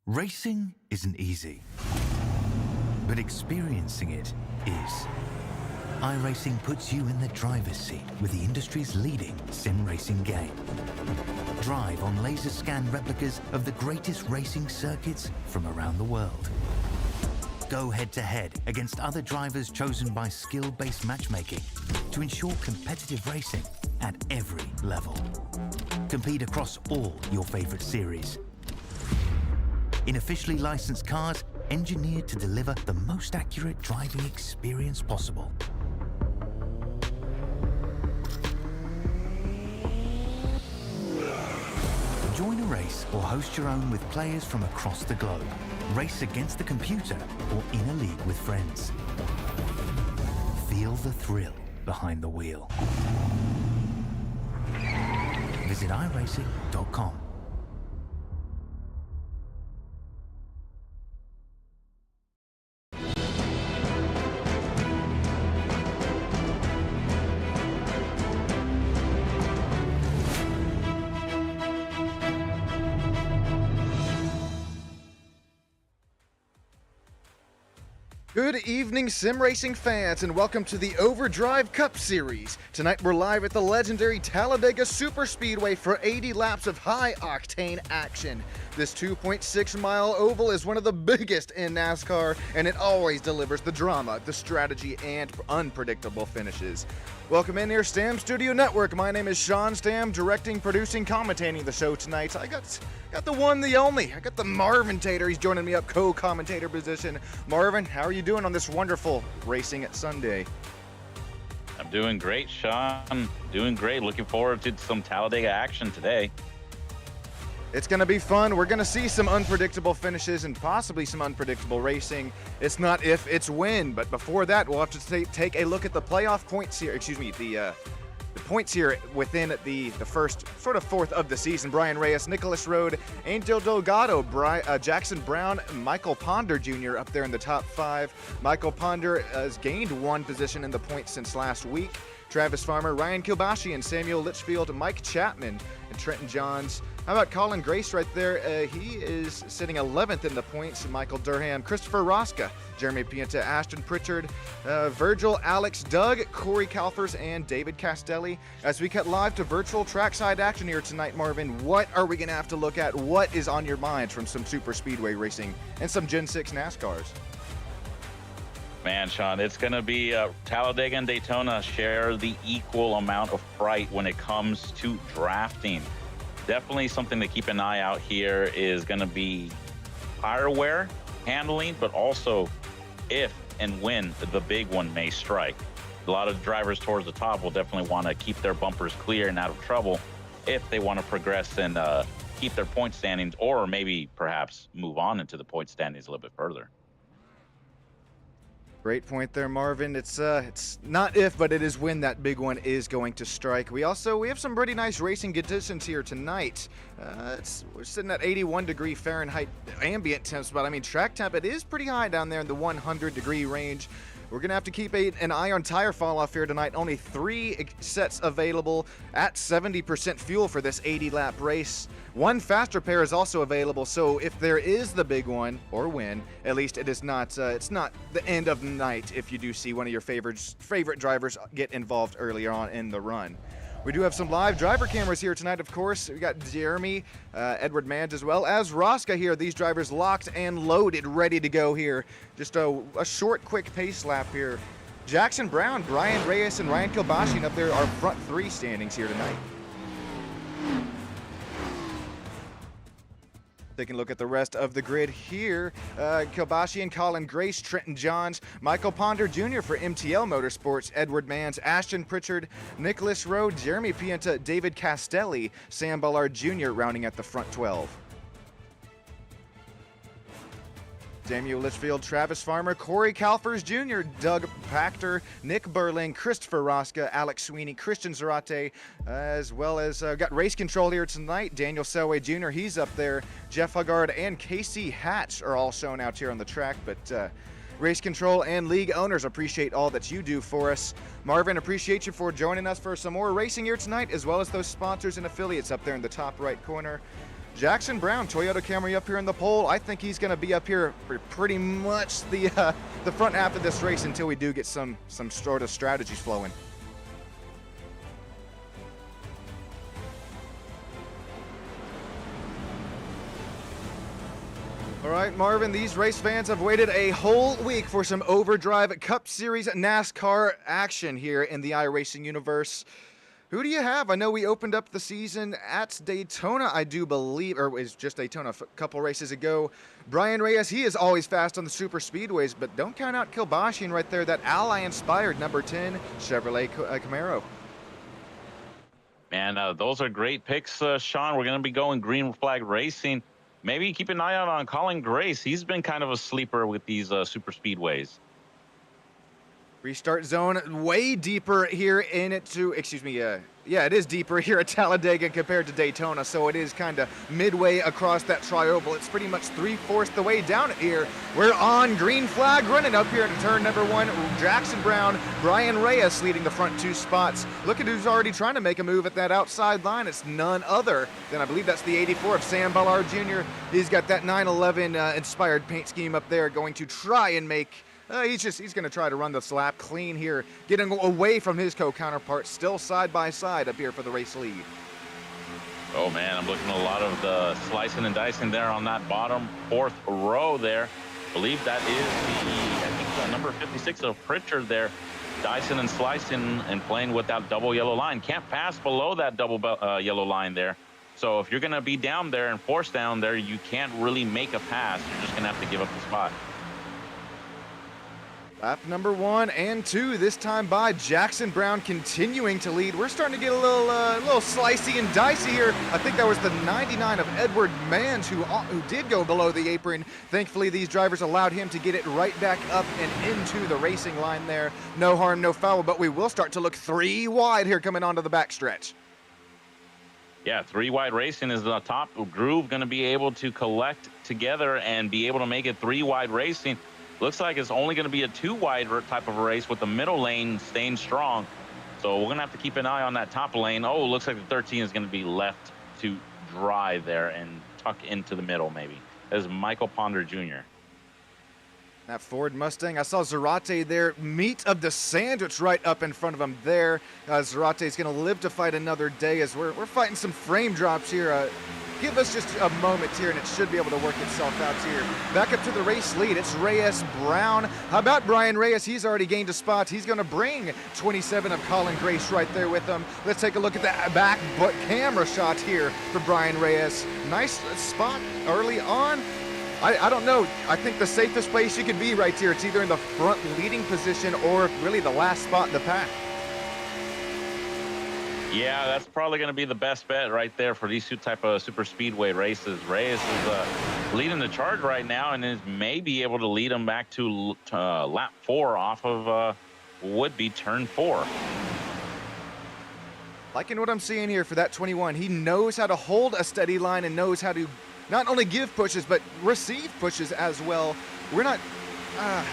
Racing isn't easy, but experiencing it is. iRacing puts you in the driver's seat with the industry's leading sim racing game. Drive on laser scan replicas of the greatest racing circuits from around the world. Go head-to-head against other drivers chosen by skill-based matchmaking to ensure competitive racing at every level. Compete across all your favorite series. In officially licensed cars, engineered to deliver the most accurate driving experience possible. Join a race or host your own with players from across the globe. Race against the computer or in a league with friends. Feel the thrill behind the wheel. Visit iRacing.com. Good evening, sim racing fans, and welcome to the Overdrive Cup Series. Tonight we're live at the legendary Talladega Superspeedway for 80 laps of high-octane action. This 2.6-mile oval is one of the biggest in NASCAR, and it always delivers the drama, the strategy, and unpredictable finishes. Welcome in here, Stam Studio Network. My name is Sean Stam, directing, producing, commentating the show tonight. I got the one, the only. I got the Marvin Tater. He's joining me up, co-commentator position. Marvin, how are you doing on this wonderful Racing Sunday? I'm doing great, Sean. Doing great. Looking forward to some Talladega action today. It's going to be fun. We're going to see some unpredictable finishes and possibly some unpredictable racing. It's not if, it's when. But before that, we'll have to take a look at the playoff points here. Excuse me, the points here within the first sort of fourth of the season. Brian Reyes, Nicholas Rode, Angel Delgado, Jackson Brown, Michael Ponder Jr. up there in the top five. Michael Ponder has gained one position in the points since last week. Travis Farmer, Ryan Kilbashi, and Samuel Litchfield, Mike Chapman, and Trenton Johns. How about Colin Grace right there? He is sitting 11th in the points. Michael Durham, Christopher Rosca, Jeremy Pienta, Ashton Pritchard, Virgil, Alex, Doug, Corey Kalfers, and David Castelli. As we cut live to virtual trackside action here tonight, Marvin, what are we going to have to look at? What is on your mind from some super speedway racing and some Gen 6 NASCARs? Man, Sean, it's going to be Talladega and Daytona share the equal amount of fright when it comes to drafting. Definitely something to keep an eye out here is going to be tire wear, handling, but also if and when the big one may strike. A lot of drivers towards the top will definitely want to keep their bumpers clear and out of trouble if they want to progress and keep their point standings, or maybe perhaps move on into the point standings a little bit further. Great point there, Marvin. It's not if, but it is when that big one is going to strike. We have some pretty nice racing conditions here tonight. We're sitting at 81-degree Fahrenheit ambient temps, but I mean track temp, it is pretty high down there in the 100-degree range. We're going to have to keep an eye on tire fall off here tonight. Only 3 sets available at 70% fuel for this 80-lap race. One faster pair is also available, so if there is the big one, or when, at least it is not, it's not the end of the night if you do see one of your favorite drivers get involved earlier on in the run. We do have some live driver cameras here tonight, of course. We got Jeremy, Edward Manns, as well as Rosca here. These drivers locked and loaded, ready to go here. Just a short, quick pace lap here. Jackson Brown, Brian Reyes, and Ryan Kilbashi up there are front 3 standings here tonight. Taking a look at the rest of the grid here. Kilbashi and Colin Grace, Trenton Johns, Michael Ponder Jr. for MTL Motorsports, Edward Manns, Ashton Pritchard, Nicholas Rode, Jeremy Pienta, David Castelli, Sam Ballard Jr. rounding at the front 12. Samuel Litchfield, Travis Farmer, Corey Kalfers Jr., Doug Pachter, Nick Burling, Christopher Rosca, Alex Sweeney, Christian Zarate, as well as got race control here tonight. Daniel Selway Jr., he's up there. Jeff Huggard and Casey Hatch are all shown out here on the track, but race control and league owners appreciate all that you do for us. Marvin, appreciate you for joining us for some more racing here tonight, as well as those sponsors and affiliates up there in the top right corner. Jackson Brown, Toyota Camry up here in the pole. I think he's going to be up here for pretty much the front half of this race until we do get some sort of strategies flowing. All right, Marvin, these race fans have waited a whole week for some Overdrive Cup Series NASCAR action here in the iRacing universe. Who do you have? I know we opened up the season at Daytona, I do believe, or it was just Daytona a couple races ago. Brian Reyes, he is always fast on the super speedways, but don't count out Kilbashian right there, that Ally-inspired number 10 Chevrolet Camaro. Man, those are great picks, Sean. We're going to be going green flag racing. Maybe keep an eye out on Colin Grace. He's been kind of a sleeper with these super speedways. Restart zone way deeper here in it to, excuse me, yeah, it is deeper here at Talladega compared to Daytona, so it is kind of midway across that tri-oval. It's pretty much 3/4 the way down it here. We're on green flag running up here to turn number 1. Jackson Brown, Brian Reyes leading the front 2 spots. Look at who's already trying to make a move at that outside line. It's none other than, I believe that's the 84 of Sam Ballard Jr. He's got that 911 inspired paint scheme up there, going to try and make he's going to try to run the slap clean here, getting away from his co-counterparts, still side by side up here for the race lead. Oh man, I'm looking at a lot of the slicing and dicing there on that bottom 4th row there. I believe that is I think number 56 of Pritchard there, dicing and slicing and playing with that double yellow line. Can't pass below that double yellow line there. So if you're going to be down there and forced down there, you can't really make a pass. You're just going to have to give up the spot. Lap number 1 and 2, this time by Jackson Brown continuing to lead. We're starting to get a little slicey and dicey here. I think that was the 99 of Edward Manns who did go below the apron. Thankfully, these drivers allowed him to get it right back up and into the racing line there. No harm, no foul, but we will start to look 3 wide here coming onto the backstretch. Yeah, 3 wide racing is the top groove, going to be able to collect together and be able to make it 3 wide racing. Looks like it's only going to be a 2 wide type of a race with the middle lane staying strong. So we're going to have to keep an eye on that top lane. Oh, looks like the 13 is going to be left to dry there and tuck into the middle maybe. As Michael Ponder Jr. That Ford Mustang, I saw Zarate there, meat of the sandwich right up in front of him there. Zarate is going to live to fight another day as we're fighting some frame drops here. Give us just a moment here, and it should be able to work itself out here. Back up to the race lead. It's Reyes Brown. How about Brian Reyes? He's already gained a spot. He's going to bring 27 of Colin Grace right there with him. Let's take a look at that back camera shot here for Brian Reyes. Nice spot early on. I don't know. I think the safest place you could be right here, it's either in the front leading position or really the last spot in the pack. Yeah, that's probably going to be the best bet right there for these 2 type of super speedway races. Reyes is leading the charge right now and may be able to lead them back to lap 4 off of would be turn 4. Liking what I'm seeing here for that 21. He knows how to hold a steady line and knows how to not only give pushes, but receive pushes as well. We're not, I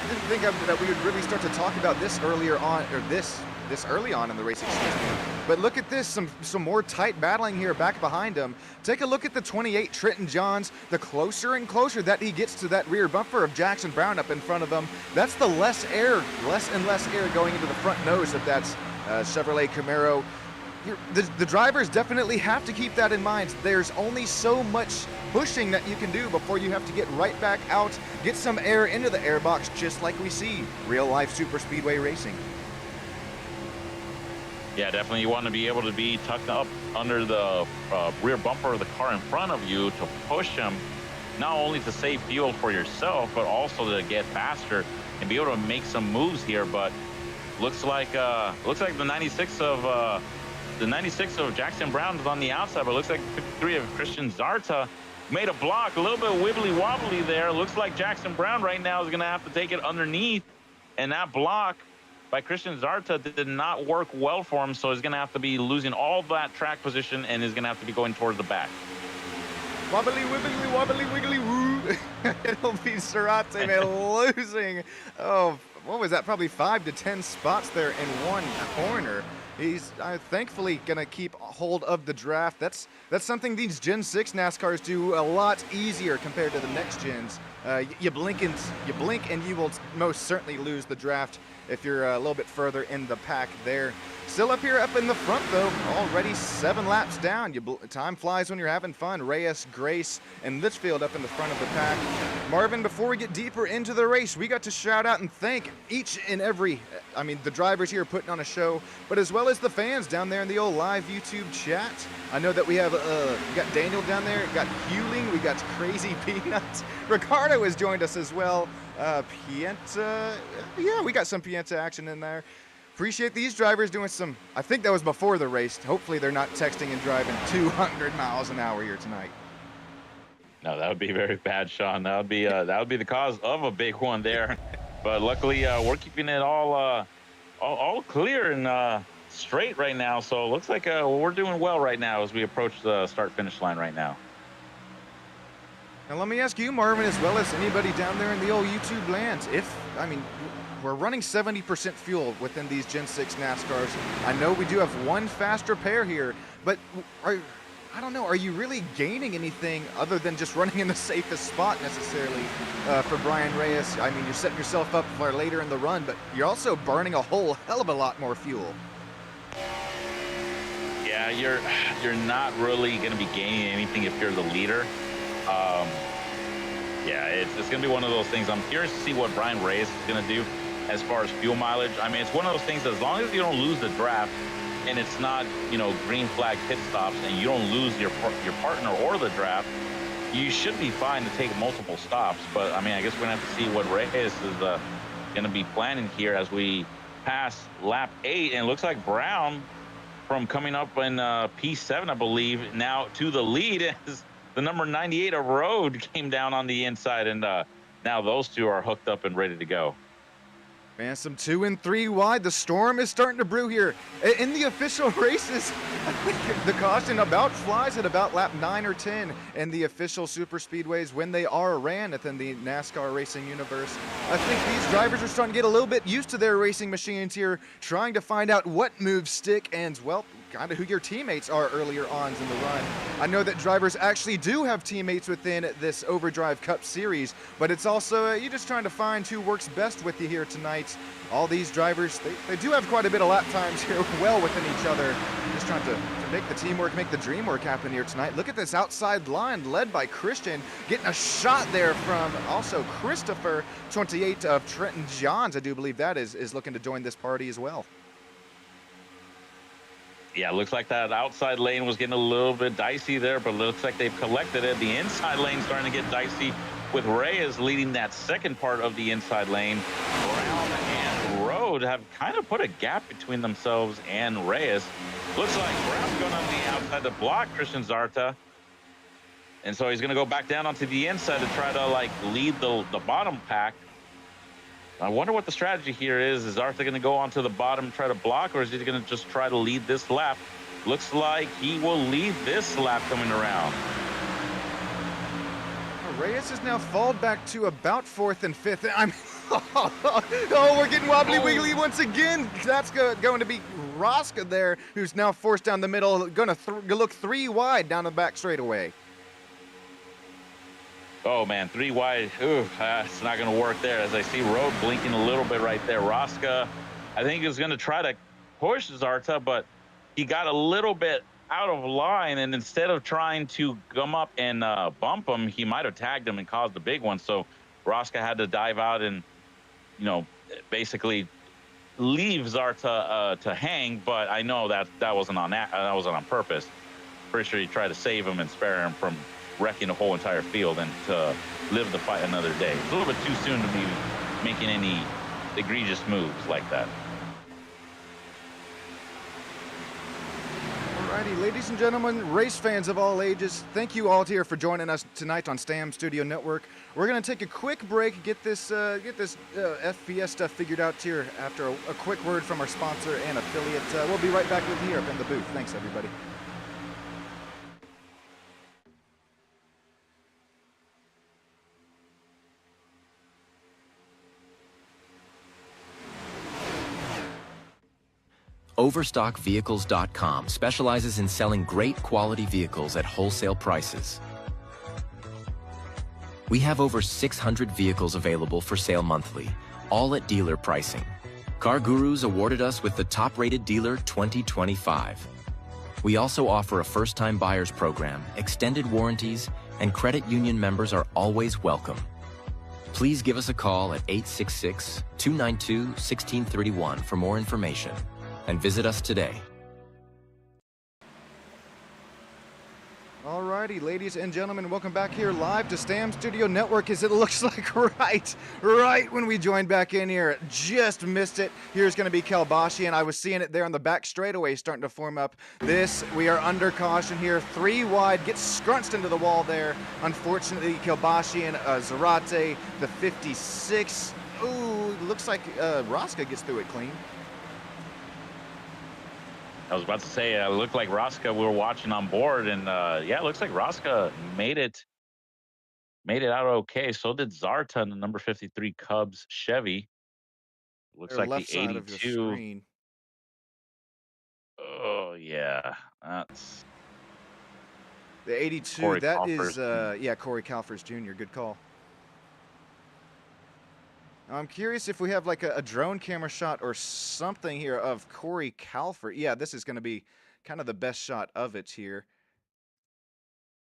didn't think that we would really start to talk about this earlier on, or this early on in the race, excuse me. But look at this, some more tight battling here back behind him. Take a look at the 28 Trenton Johns. The closer and closer that he gets to that rear bumper of Jackson Brown up in front of him, that's the less and less air going into the front nose of that Chevrolet Camaro. The drivers definitely have to keep that in mind. There's only so much pushing that you can do before you have to get right back out, get some air into the airbox, just like we see real life super speedway racing. Yeah, definitely you want to be able to be tucked up under the rear bumper of the car in front of you to push them, not only to save fuel for yourself, but also to get faster and be able to make some moves here. But looks like the 96 of Jackson Brown is on the outside, but looks like 53 of Christian Zarta made a block, a little bit wibbly wobbly there. Looks like Jackson Brown right now is going to have to take it underneath, and that block by Christian Zarta did not work well for him, so he's going to have to be losing all that track position and is going to have to be going towards the back. Wobbly, wibbly, wobbly, wiggly, woo. It'll be Zarate, man, losing, what was that, probably 5 to 10 spots there in one corner. He's thankfully going to keep hold of the draft. That's something these Gen 6 NASCARs do a lot easier compared to the next gens. You blink and you will most certainly lose the draft if you're a little bit further in the pack there. Still up here, up in the front though, already 7 laps down. Time flies when you're having fun. Reyes, Grace, and Litchfield up in the front of the pack. Marvin, before we get deeper into the race, we got to shout out and thank each and every, the drivers here putting on a show, but as well as the fans down there in the old live YouTube chat. I know that we have, we got Daniel down there, got Hewling, we got Crazy Peanuts. Ricardo has joined us as well. Pienta, yeah, we got some Pienta action in there. Appreciate these drivers doing some, I think that was before the race. Hopefully they're not texting and driving 200 miles an hour here tonight. No, that would be very bad, Sean. That would be the cause of a big one there. But luckily, we're keeping it all clear and straight right now. So it looks like we're doing well right now as we approach the start-finish line right now. Now let me ask you, Marvin, as well as anybody down there in the old YouTube land, we're running 70% fuel within these Gen 6 NASCARs. I know we do have one faster pair here, but I don't know, are you really gaining anything other than just running in the safest spot necessarily for Brian Reyes? I mean, you're setting yourself up for later in the run, but you're also burning a whole hell of a lot more fuel. Yeah, you're not really going to be gaining anything if you're the leader. Yeah, it's going to be one of those things. I'm curious to see what Brian Reyes is going to do as far as fuel mileage. I mean, it's one of those things that as long as you don't lose the draft and it's not, green flag pit stops and you don't lose your partner or the draft, you should be fine to take multiple stops. But, I guess we're going to have to see what Reyes is going to be planning here as we pass lap 8. And it looks like Brown, from coming up in P7, I believe, now to the lead as the number 98 of Road came down on the inside, and now those two are hooked up and ready to go. Man, some 2 and 3 wide. The storm is starting to brew here. In the official races, I think the caution about flies at about lap 9 or 10 in the official super speedways when they are ran within the NASCAR racing universe. I think these drivers are starting to get a little bit used to their racing machines here, trying to find out what moves stick and, well, kind of who your teammates are earlier on in the run. I know that drivers actually do have teammates within this Overdrive Cup Series, but it's also you're just trying to find who works best with you here tonight. All these drivers, they do have quite a bit of lap times here well within each other. Just trying to make the teamwork, make the dream work happen here tonight. Look at this outside line led by Christian, getting a shot there from also Christopher, 28 of Trenton Johns. I do believe that is looking to join this party as well. Yeah, it looks like that outside lane was getting a little bit dicey there, but it looks like they've collected it. The inside lane starting to get dicey with Reyes leading that second part of the inside lane. Brown and Road have kind of put a gap between themselves and Reyes. Looks like Brown's going on the outside to block Christian Zarta. And so he's going to go back down onto the inside to try to lead the bottom pack. I wonder what the strategy here is. Is Arthur going to go onto the bottom and try to block, or is he going to just try to lead this lap? Looks like he will lead this lap coming around. Reyes has now fallen back to about 4th and 5th. Oh, we're getting wobbly wiggly once again. That's going to be Rosca there, who's now forced down the middle, going to look 3 wide down the back straightaway. Oh, man, 3 wide. Ooh, it's not going to work there as I see Road blinking a little bit right there. Rosca, I think, is going to try to push Zarta, but he got a little bit out of line, and instead of trying to come up and bump him, he might have tagged him and caused a big one. So Rosca had to dive out and, basically leave Zarta to hang, but I know that wasn't on purpose. Pretty sure he tried to save him and spare him from wrecking the whole entire field and to live the fight another day. It's a little bit too soon to be making any egregious moves like that. Alrighty, ladies and gentlemen, race fans of all ages, thank you all here for joining us tonight on STAM Studio Network. We're going to take a quick break, get this FPS stuff figured out here after a quick word from our sponsor and affiliate. We'll be right back with you up in the booth. Thanks, everybody. Overstockvehicles.com specializes in selling great quality vehicles at wholesale prices. We have over 600 vehicles available for sale monthly, all at dealer pricing. Car Gurus awarded us with the top-rated dealer 2025. We also offer a first-time buyers program, extended warranties, and credit union members are always welcome. Please give us a call at 866-292-1631 for more information, and visit us today. Alrighty, ladies and gentlemen, welcome back here live to Stam Studio Network. As it looks like right when we joined back in here, just missed it. Here's going to be Kelbashi, and I was seeing it there on the back straightaway starting to form up. We are under caution here, 3 wide, gets scrunched into the wall there. Unfortunately, Kelbashi and Zarate, the 56. Ooh, looks like Rosca gets through it clean. I was about to say, it looked like Rosca we were watching on board, and yeah, it looks like Rosca made it out okay. So did Zarta in the number 53 Cubs Chevy. Looks like left the side of your 82. screen. Oh yeah, that's The 82. Corey that Kalfers. is yeah, Corey Kalfers Jr. Good call. I'm curious if we have like a drone camera shot or something here of Corey Kalfer. Yeah, this is going to be kind of the best shot of it here.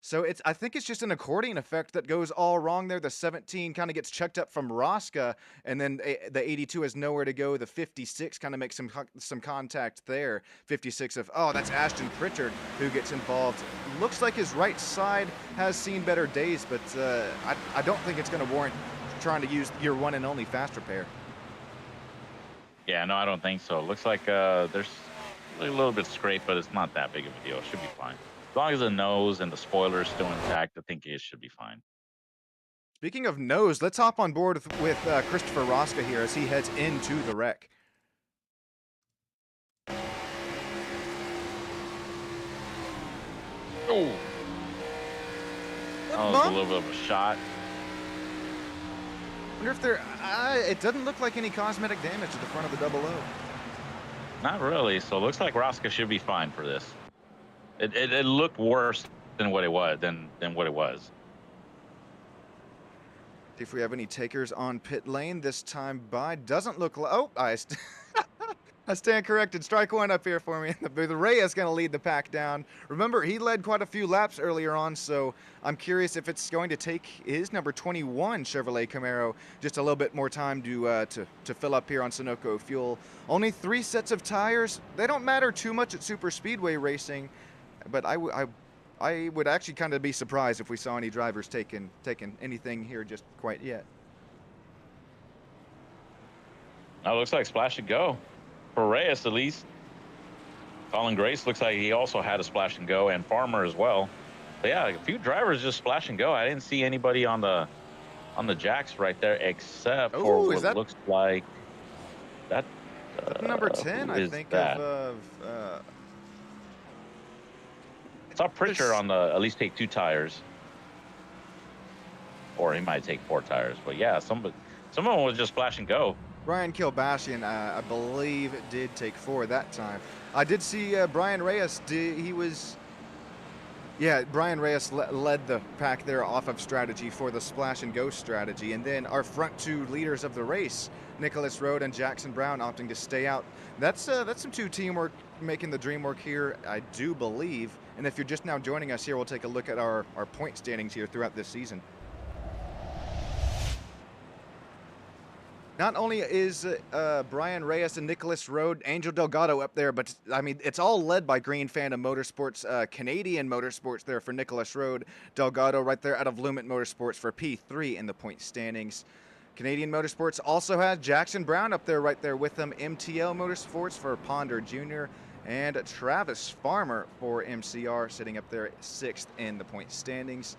So I think it's just an accordion effect that goes all wrong there. The 17 kind of gets checked up from Rosca, and then the 82 has nowhere to go. The 56 kind of makes some contact there. 56 of, oh, that's Ashton Pritchard who gets involved. Looks like his right side has seen better days, but I don't think it's going to warrant trying to use your one and only fast repair. Yeah, no, I don't think so. It looks like there's a little bit scraped, but it's not that big of a deal. It should be fine. As long as the nose and the spoiler is still intact, I think it should be fine. Speaking of nose, let's hop on board with Christopher Rosca here as he heads into the wreck. Oh, that was a little bit of a shot. Wonder if there. It doesn't look like any cosmetic damage to the front of the double O. Not really. So it looks like Rosca should be fine for this. It looked worse than what it was. Than what it was. See if we have any takers on pit lane this time by. Doesn't look like. Oh, I stand corrected. Strike one up here for me. The Reyes going to lead the pack down. Remember, he led quite a few laps earlier on, so I'm curious if it's going to take his number 21 Chevrolet Camaro just a little bit more time to fill up here on Sunoco Fuel. Only 3 sets of tires. They don't matter too much at super speedway racing, but I would actually kind of be surprised if we saw any drivers taking anything here just quite yet. Now it looks like splash and go. For Reyes, at least. Colin Grace looks like he also had a splash and go, and Farmer as well. But yeah, a few drivers just splash and go. I didn't see anybody on the jacks right there, except for what looks like that. Number 10, I think. I saw Pritchard on at least take 2 tires, or he might take 4 tires. But yeah, some of them was just splash and go. Brian Kilbashian, I believe, did take 4 that time. I did see Brian Reyes. Brian Reyes led the pack there off of strategy for the splash and go strategy. And then our front 2 leaders of the race, Nicholas Rode and Jackson Brown, opting to stay out. That's some 2 teamwork making the dream work here, I do believe. And if you're just now joining us here, we'll take a look at our point standings here throughout this season. Not only is Brian Reyes and Nicholas Rode, Angel Delgado up there, but I mean, it's all led by Green Phantom Motorsports, Canadian Motorsports there for Nicholas Rode. Delgado right there out of Lumet Motorsports for P3 in the point standings. Canadian Motorsports also has Jackson Brown up there right there with them. MTL Motorsports for Ponder Jr. and Travis Farmer for MCR sitting up there 6th in the point standings.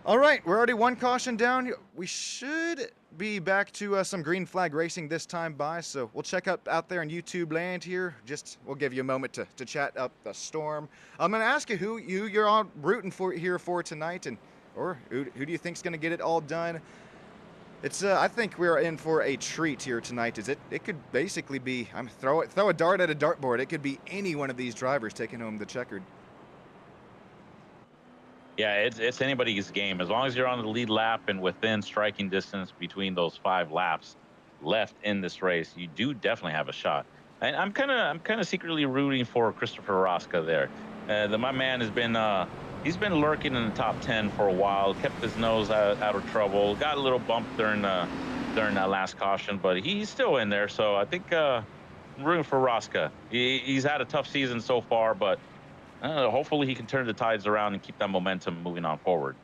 All right, we're already 1 caution down. We should be back to some green flag racing this time by, so we'll check out there in YouTube land here. We'll give you a moment to chat up the storm. I'm going to ask you who you're all rooting for here for tonight, or who do you think's going to get it all done? It's I think we're in for a treat here tonight. It could basically be throw a dart at a dartboard. It could be any one of these drivers taking home the checkered. Yeah, it's anybody's game. As long as you're on the lead lap and within striking distance between those 5 laps left in this race, you do definitely have a shot. And I'm kind of secretly rooting for Christopher Rosca there. My man has been he's been lurking in the top 10 for a while. Kept his nose out of trouble. Got a little bump during that last caution, but he's still in there. So I think I'm rooting for Rosca. He's had a tough season so far, but hopefully he can turn the tides around and keep that momentum moving on forward.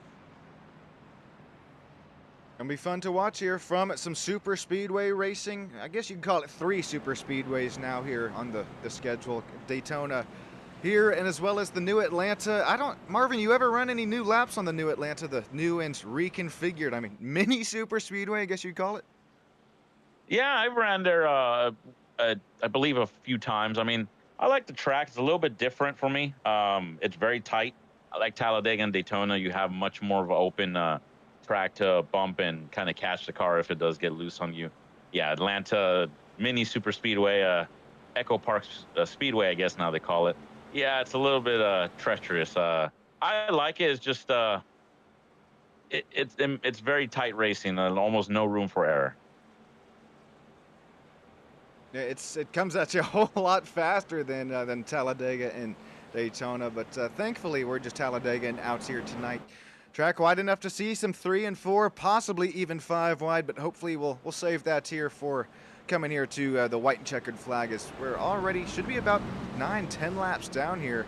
Gonna be fun to watch here from some super speedway racing. I guess you can call it 3 super speedways now here on the schedule. Daytona here, and as well as the new Atlanta. Marvin, you ever run any new laps on the new Atlanta, the new and reconfigured, I mean, mini super speedway, I guess you'd call it? Yeah, I ran there, I believe a few times. I mean, I like the track. It's a little bit different for me. It's very tight. I like Talladega and Daytona. You have much more of an open track to bump and kind of catch the car if it does get loose on you. Yeah, Atlanta mini super speedway, Echo Park Speedway, I guess now they call it. Yeah, it's a little bit treacherous. I like it. It's just it's very tight racing and almost no room for error. Yeah, it comes at you a whole lot faster than Talladega and Daytona, but thankfully we're just Talladega and outs here tonight. Track wide enough to see some 3 and 4, possibly even 5 wide, but hopefully we'll save that here for coming here to the white and checkered flag, as we're already should be about 9-10 laps down here.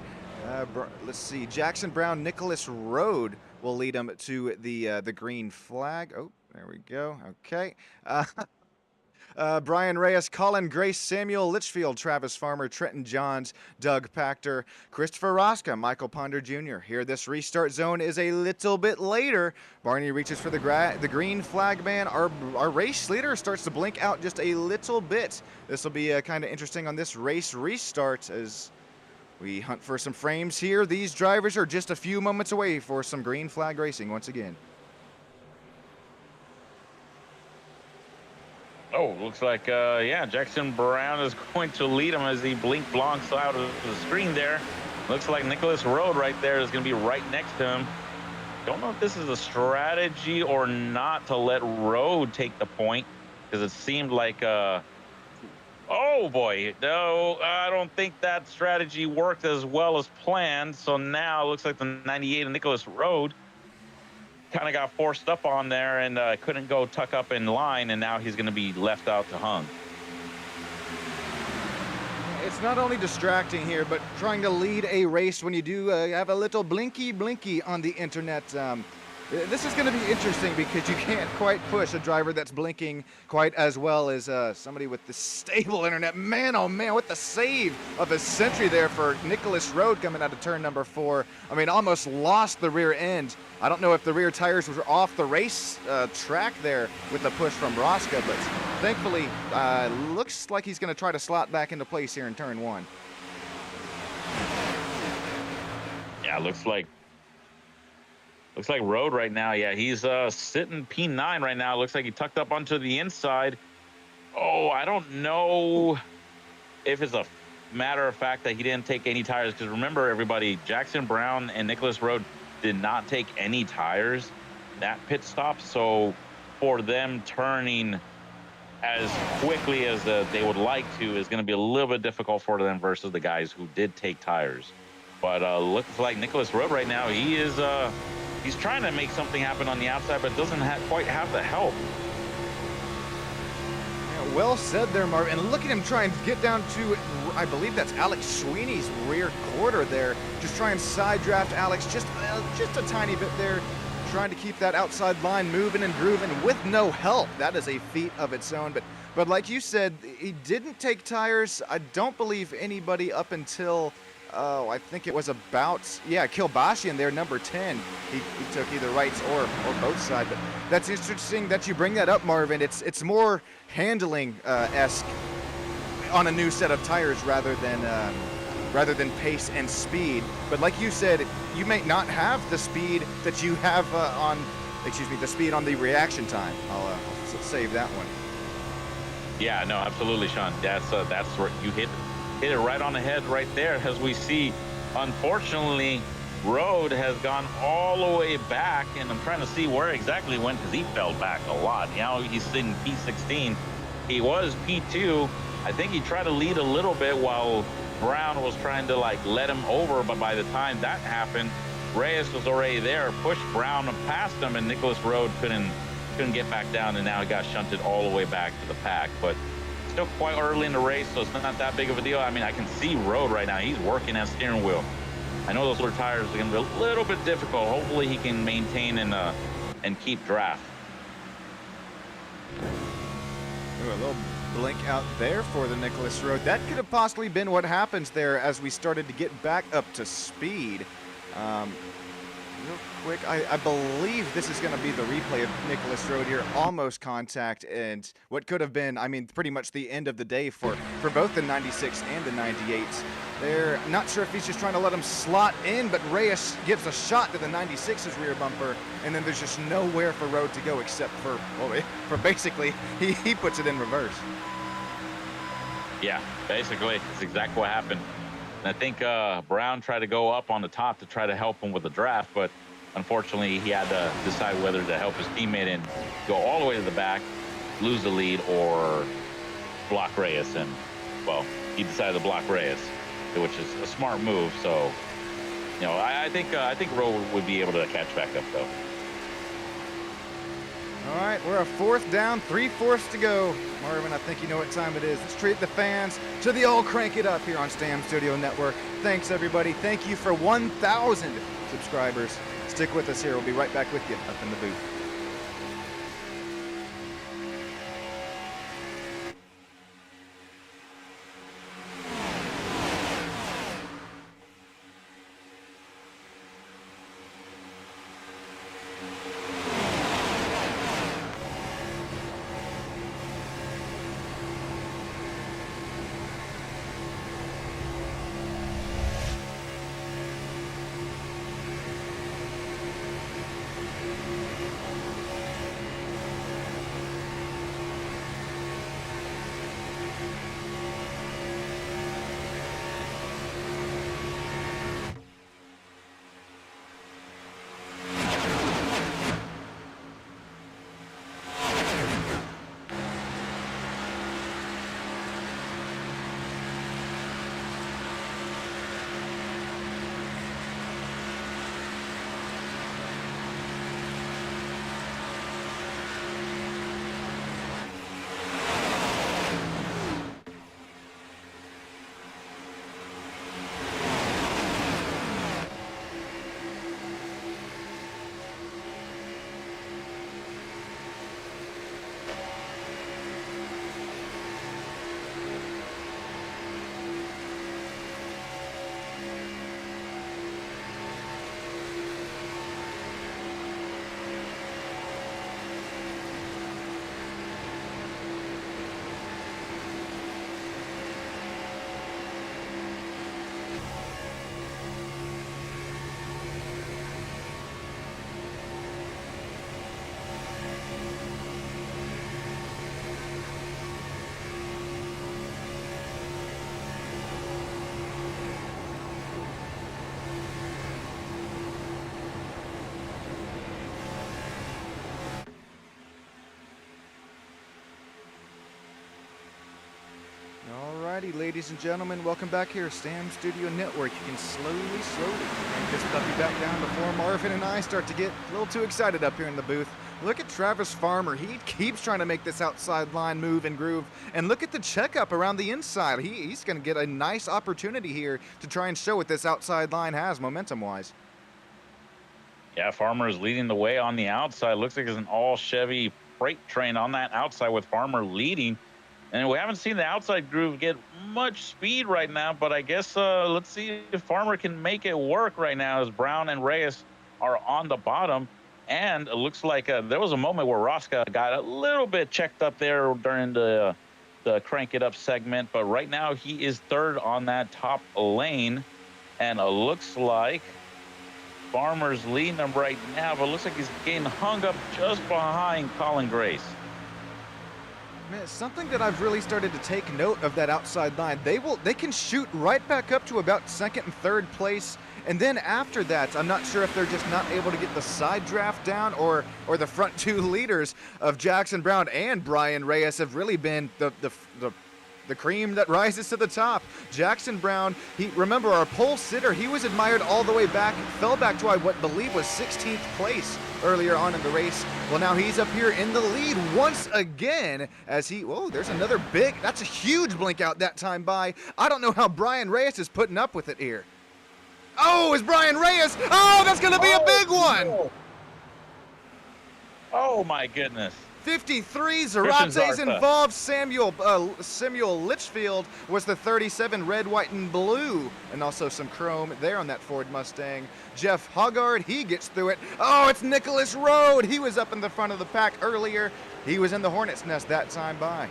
Let's see, Jackson Brown, Nicholas Road will lead them to the green flag. Oh, there we go. Okay. Brian Reyes, Colin Grace, Samuel Litchfield, Travis Farmer, Trenton Johns, Doug Pachter, Christopher Rosca, Michael Ponder Jr. Here, this restart zone is a little bit later. Barney reaches for the green flag man. Our race leader starts to blink out just a little bit. This will be kind of interesting on this race restart as we hunt for some frames here. These drivers are just a few moments away for some green flag racing once again. Oh, looks like, yeah, Jackson Brown is going to lead him as he blinks out of the screen there. Looks like Nicholas Road right there is going to be right next to him. Don't know if this is a strategy or not to let Road take the point, because it seemed like, oh boy, no, I don't think that strategy worked as well as planned. So now it looks like the 98 of Nicholas Road kind of got forced up on there and couldn't go tuck up in line, and now he's going to be left out to hung. It's not only distracting here, but trying to lead a race when you do have a little blinky on the internet. This is going to be interesting because you can't quite push a driver that's blinking quite as well as somebody with the stable internet. Man, oh man, what the save of a century there for Nicholas Road coming out of turn number 4. I mean, almost lost the rear end. I don't know if the rear tires were off the race track there with the push from Rosca, but thankfully looks like he's going to try to slot back into place here in turn 1. Yeah, looks like Road right now. Yeah, he's sitting P9 right now. Looks like he tucked up onto the inside. Oh, I don't know if it's a matter of fact that he didn't take any tires, because remember, everybody, Jackson Brown and Nicholas Road did not take any tires that pit stop. So for them turning as quickly as they would like to is going to be a little bit difficult for them versus the guys who did take tires. But looks like Nicholas Road right now, he is he's trying to make something happen on the outside, but doesn't quite have the help. Yeah, well said there, Marvin. And look at him try and get down to, I believe that's Alex Sweeney's rear quarter there. Just try and side draft Alex just a tiny bit there. Trying to keep that outside line moving and grooving with no help. That is a feat of its own. But like you said, he didn't take tires. I don't believe anybody up until... I think it was about, yeah, Kilbashian there, number 10. He took either rights or both sides. But that's interesting that you bring that up, Marvin. It's more handling esque on a new set of tires rather than pace and speed. But like you said, you may not have the speed that you have the speed on the reaction time. I'll save that one. Yeah, no, absolutely, Sean. That's where you hit it right on the head right there. As we see, unfortunately, Road has gone all the way back, and I'm trying to see where exactly he went because he fell back a lot. Now he's in P16. He was P2. I think he tried to lead a little bit while Brown was trying to like let him over, but by the time that happened, Reyes was already there, pushed Brown past him, and Nicholas Road couldn't get back down, and now he got shunted all the way back to the pack. But still quite early in the race, so it's not that big of a deal. I mean, I can see Road right now. He's working that steering wheel. I know those little tires are going to be a little bit difficult. Hopefully he can maintain and keep draft. Ooh, a little blink out there for the Nicholas Road. That could have possibly been what happens there as we started to get back up to speed. Real quick, I believe this is going to be the replay of Nicholas Road here. Almost contact, and what could have been, I mean, pretty much the end of the day for both the 96 and the 98. They're not sure if he's just trying to let him slot in, but Reyes gives a shot to the 96's rear bumper, and then there's just nowhere for Road to go except for, well, for basically, he puts it in reverse. Yeah, basically, it's exactly what happened. And I think Brown tried to go up on the top to try to help him with the draft, but unfortunately he had to decide whether to help his teammate and go all the way to the back, lose the lead, or block Reyes. And, well, he decided to block Reyes, which is a smart move. So, you know, I think Rowe would be able to catch back up, though. All right, we're a fourth down, 3/4 to go. Marvin, I think you know what time it is. Let's treat the fans to the old crank it up here on Stam Studio Network. Thanks, everybody. Thank you for 1,000 subscribers. Stick with us here. We'll be right back with you up in the booth. Alrighty, ladies and gentlemen, welcome back here at Stam Studio Network. You can slowly crank this puppy back down before Marvin and I start to get a little too excited up here in the booth. Look at Travis Farmer. He keeps trying to make this outside line move and groove. And look at the checkup around the inside. He's going to get a nice opportunity here to try and show what this outside line has momentum-wise. Yeah, Farmer is leading the way on the outside. Looks like it's an all-Chevy freight train on that outside with Farmer leading. And we haven't seen the outside groove get much speed right now, but I guess let's see if Farmer can make it work right now as Brown and Reyes are on the bottom. And it looks like there was a moment where Rosca got a little bit checked up there during the crank it up segment, but right now he is third on that top lane. And it looks like Farmer's leading him right now, but it looks like he's getting hung up just behind Colin Grace. Man, something that I've really started to take note of that outside line. They can shoot right back up to about second and third place, and then after that, I'm not sure if they're just not able to get the side draft down, or the front two leaders of Jackson Brown and Brian Reyes have really been the cream that rises to the top. Jackson Brown, remember our pole sitter, he was admired all the way back, fell back to I believe was 16th place earlier on in the race. Well, now he's up here in the lead once again as there's another that's a huge blink out that time by. I don't know how Brian Reyes is putting up with it here. Oh, is Brian Reyes? Oh, that's going to be a big one. No. Oh my goodness. 53 Zarates involved. Samuel Litchfield was the 37 red, white, and blue, and also some chrome there on that Ford Mustang. Jeff Hoggard, he gets through it. Oh, it's Nicholas Rode. He was up in the front of the pack earlier. He was in the Hornet's Nest that time by.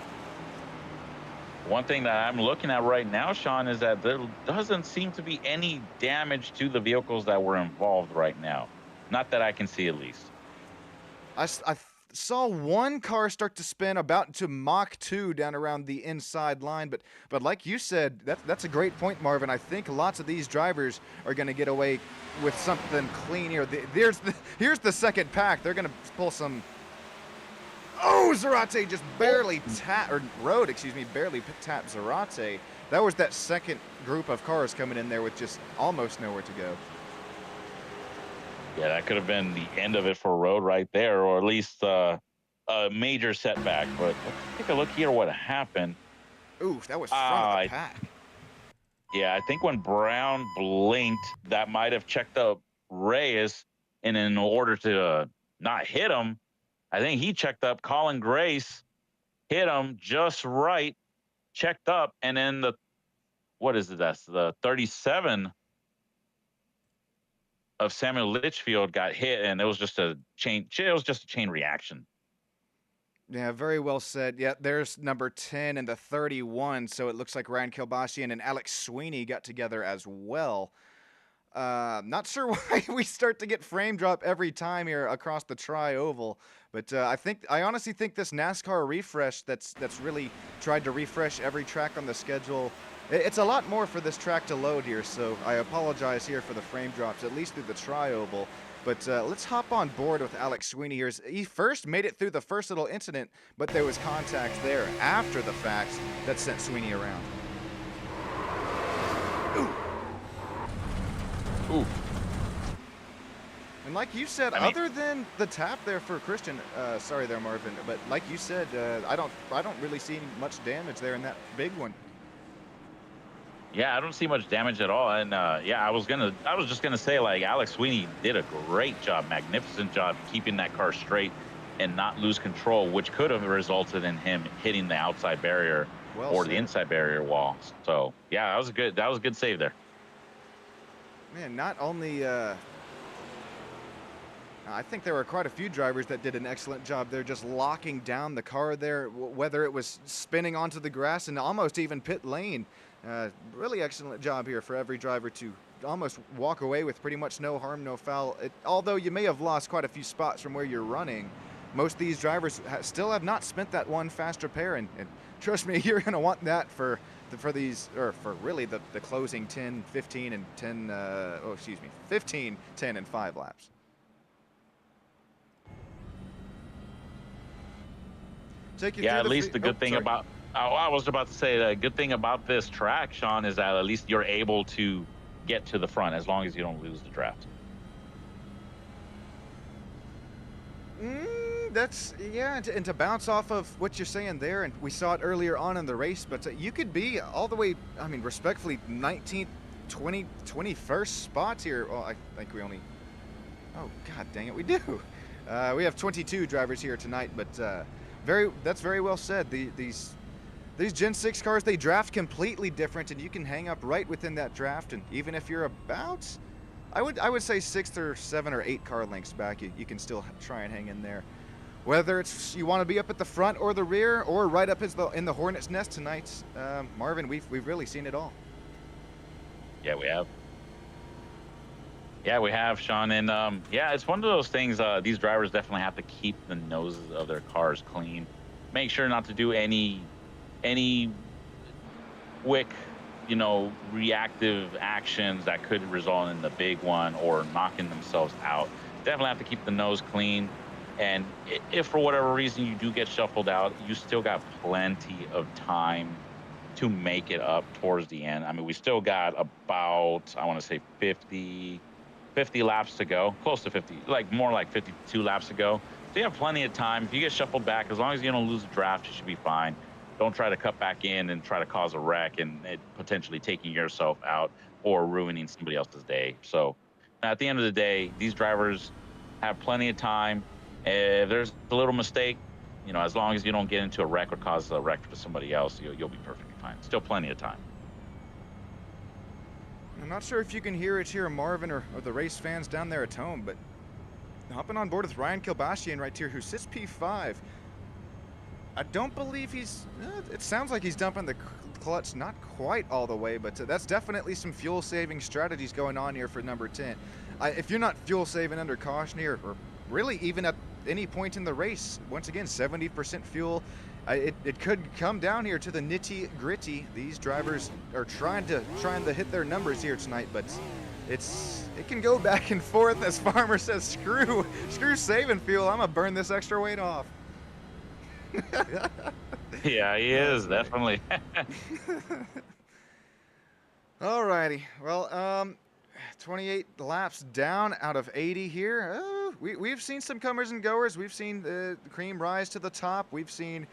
One thing that I'm looking at right now, Sean, is that there doesn't seem to be any damage to the vehicles that were involved right now. Not that I can see, at least. I saw one car start to spin about to Mach 2 down around the inside line, but like you said, that's a great point, Marvin. I think lots of these drivers are going to get away with something clean here. Here's the second pack. They're going to pull some. Oh, Zarate just barely barely tapped Zarate. That was that second group of cars coming in there with just almost nowhere to go. Yeah, that could have been the end of it for Road right there, or at least a major setback. But let's take a look here what happened. Ooh, that was front of the pack. Yeah, I think when Brown blinked, that might have checked up Reyes, and in order to not hit him, I think he checked up Colin Grace, hit him just right, checked up, and then that's the 37 of Samuel Litchfield got hit, and it was just a chain reaction. Yeah, very well said. Yeah, there's number 10 and the 31, so it looks like Ryan Kilbasian and Alex Sweeney got together as well. Not sure why we start to get frame drop every time here across the tri-oval, but I honestly think this NASCAR refresh that's really tried to refresh every track on the schedule, it's a lot more for this track to load here, so I apologize here for the frame drops, at least through the tri-oval. But let's hop on board with Alex Sweeney here. He first made it through the first little incident, but there was contact there after the fact that sent Sweeney around. Ooh. And like you said, other than the tap there for Christian, sorry there, Marvin, but like you said, I don't really see much damage there in that big one. Yeah, I don't see much damage at all, and yeah, I was just gonna say, like, Alex Sweeney did a great job, magnificent job keeping that car straight and not lose control, which could have resulted in him hitting the outside barrier the inside barrier wall. So yeah, that was a good save there. Man, not only I think there were quite a few drivers that did an excellent job there just locking down the car there, whether it was spinning onto the grass and almost even pit lane. Really excellent job here for every driver to almost walk away with pretty much no harm, no foul. Although you may have lost quite a few spots from where you're running, most of these drivers still have not spent that one fast repair, and trust me, you're going to want that for really the closing 10, 15, and 10, 15, 10, and 5 laps. Yeah, at least the good thing about I was about to say the good thing about this track, Sean, is that at least you're able to get to the front as long as you don't lose the draft. And to bounce off of what you're saying there, and we saw it earlier on in the race, but you could be all the way, I mean, respectfully, 19th, 20th, 21st spots here. Well, I think we only, oh, God dang it, we do. We have 22 drivers here tonight, but that's very well said. These Gen 6 cars, they draft completely different, and you can hang up right within that draft, and even if you're about, I would say 6 or 7 or 8 car lengths back, you can still try and hang in there. Whether it's you want to be up at the front or the rear or right up in the Hornet's Nest tonight, Marvin, we've really seen it all. Yeah, we have. Yeah, we have, Sean, and yeah, it's one of those things. These drivers definitely have to keep the noses of their cars clean. make sure not to do any quick, reactive actions that could result in the big one or knocking themselves out. Definitely have to keep the nose clean. And if for whatever reason you do get shuffled out, you still got plenty of time to make it up towards the end. I mean, we still got about, I want to say 50 laps to go, close to 50, like more like 52 laps to go. So you have plenty of time. If you get shuffled back, as long as you don't lose the draft, you should be fine. Don't try to cut back in and try to cause a wreck and it potentially taking yourself out or ruining somebody else's day. So at the end of the day, these drivers have plenty of time. If there's a little mistake, as long as you don't get into a wreck or cause a wreck for somebody else, you'll be perfectly fine. Still plenty of time. I'm not sure if you can hear it here, Marvin, or the race fans down there at home, but hopping on board with Ryan Kilbashian right here, who sits P5. I don't believe he's, it sounds like he's dumping the clutch, not quite all the way, but that's definitely some fuel saving strategies going on here for number 10. If you're not fuel saving under caution here, or really even at any point in the race, once again, 70% fuel, it could come down here to the nitty gritty. These drivers are trying to hit their numbers here tonight, but it can go back and forth. As Farmer says, screw saving fuel, I'm gonna burn this extra weight off. Yeah, he is, definitely. Alrighty, well, 28 laps down out of 80 here. We've seen some comers and goers. We've seen the cream rise to the top. We've seen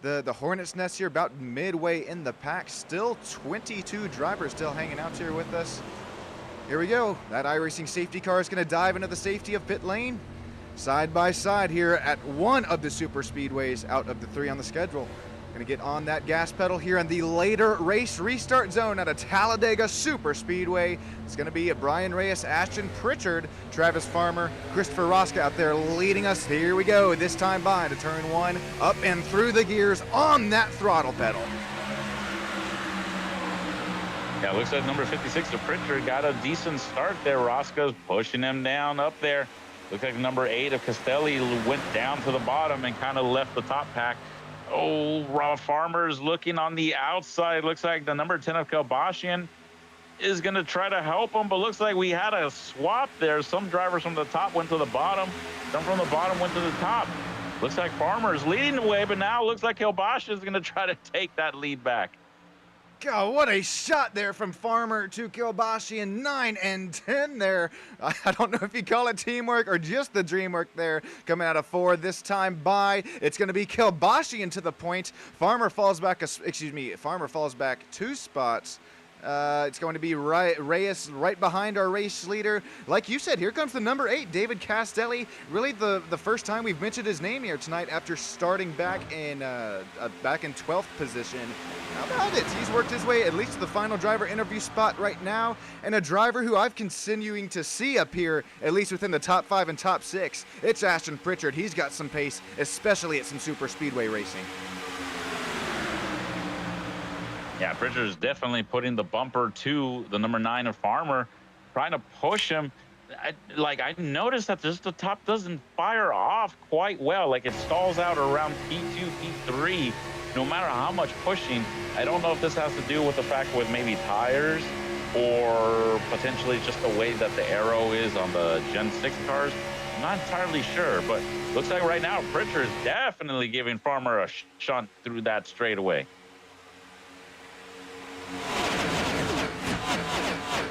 the Hornet's Nest here about midway in the pack. Still 22 drivers still hanging out here with us. Here we go. That iRacing safety car is going to dive into the safety of pit lane. Side by side here at one of the super speedways out of the 3 on the schedule. Going to get on that gas pedal here in the later race restart zone at a Talladega super speedway. It's going to be a Brian Reyes, Ashton Pritchard, Travis Farmer, Christopher Rosca out there leading us. Here we go, this time by to turn 1, up and through the gears on that throttle pedal. Yeah, looks like number 56 of Pritchard got a decent start there. Rosca's pushing him down up there. Looks like number 8 of Castelli went down to the bottom and kind of left the top pack. Oh, Rob Farmer's looking on the outside. Looks like the number 10 of Kilbashian is going to try to help him, but looks like we had a swap there. Some drivers from the top went to the bottom. Some from the bottom went to the top. Looks like Farmer's leading the way, but now looks like Kilbashian is going to try to take that lead back. God, what a shot there from Farmer to Kilbashian. 9 and 10 there. I don't know if you call it teamwork or just the dream work there. Coming out of 4 this time by. It's going to be Kilbashian to the point. Farmer falls back 2 spots. It's going to be Reyes right behind our race leader. Like you said, here comes the number 8, David Castelli. Really the first time we've mentioned his name here tonight after starting back in 12th position. How about it? He's worked his way at least to the final driver interview spot right now, and a driver who I've continuing to see up here, at least within the top 5 and top 6. It's Ashton Pritchard. He's got some pace, especially at some super speedway racing. Yeah, Pritchard's definitely putting the bumper to the number 9 of Farmer, trying to push him. I noticed that just the top doesn't fire off quite well. Like it stalls out around P2, P3, no matter how much pushing. I don't know if this has to do with the fact with maybe tires or potentially just the way that the aero is on the Gen 6 cars. I'm not entirely sure, but looks like right now Pritchard is definitely giving Farmer a shunt through that straightaway.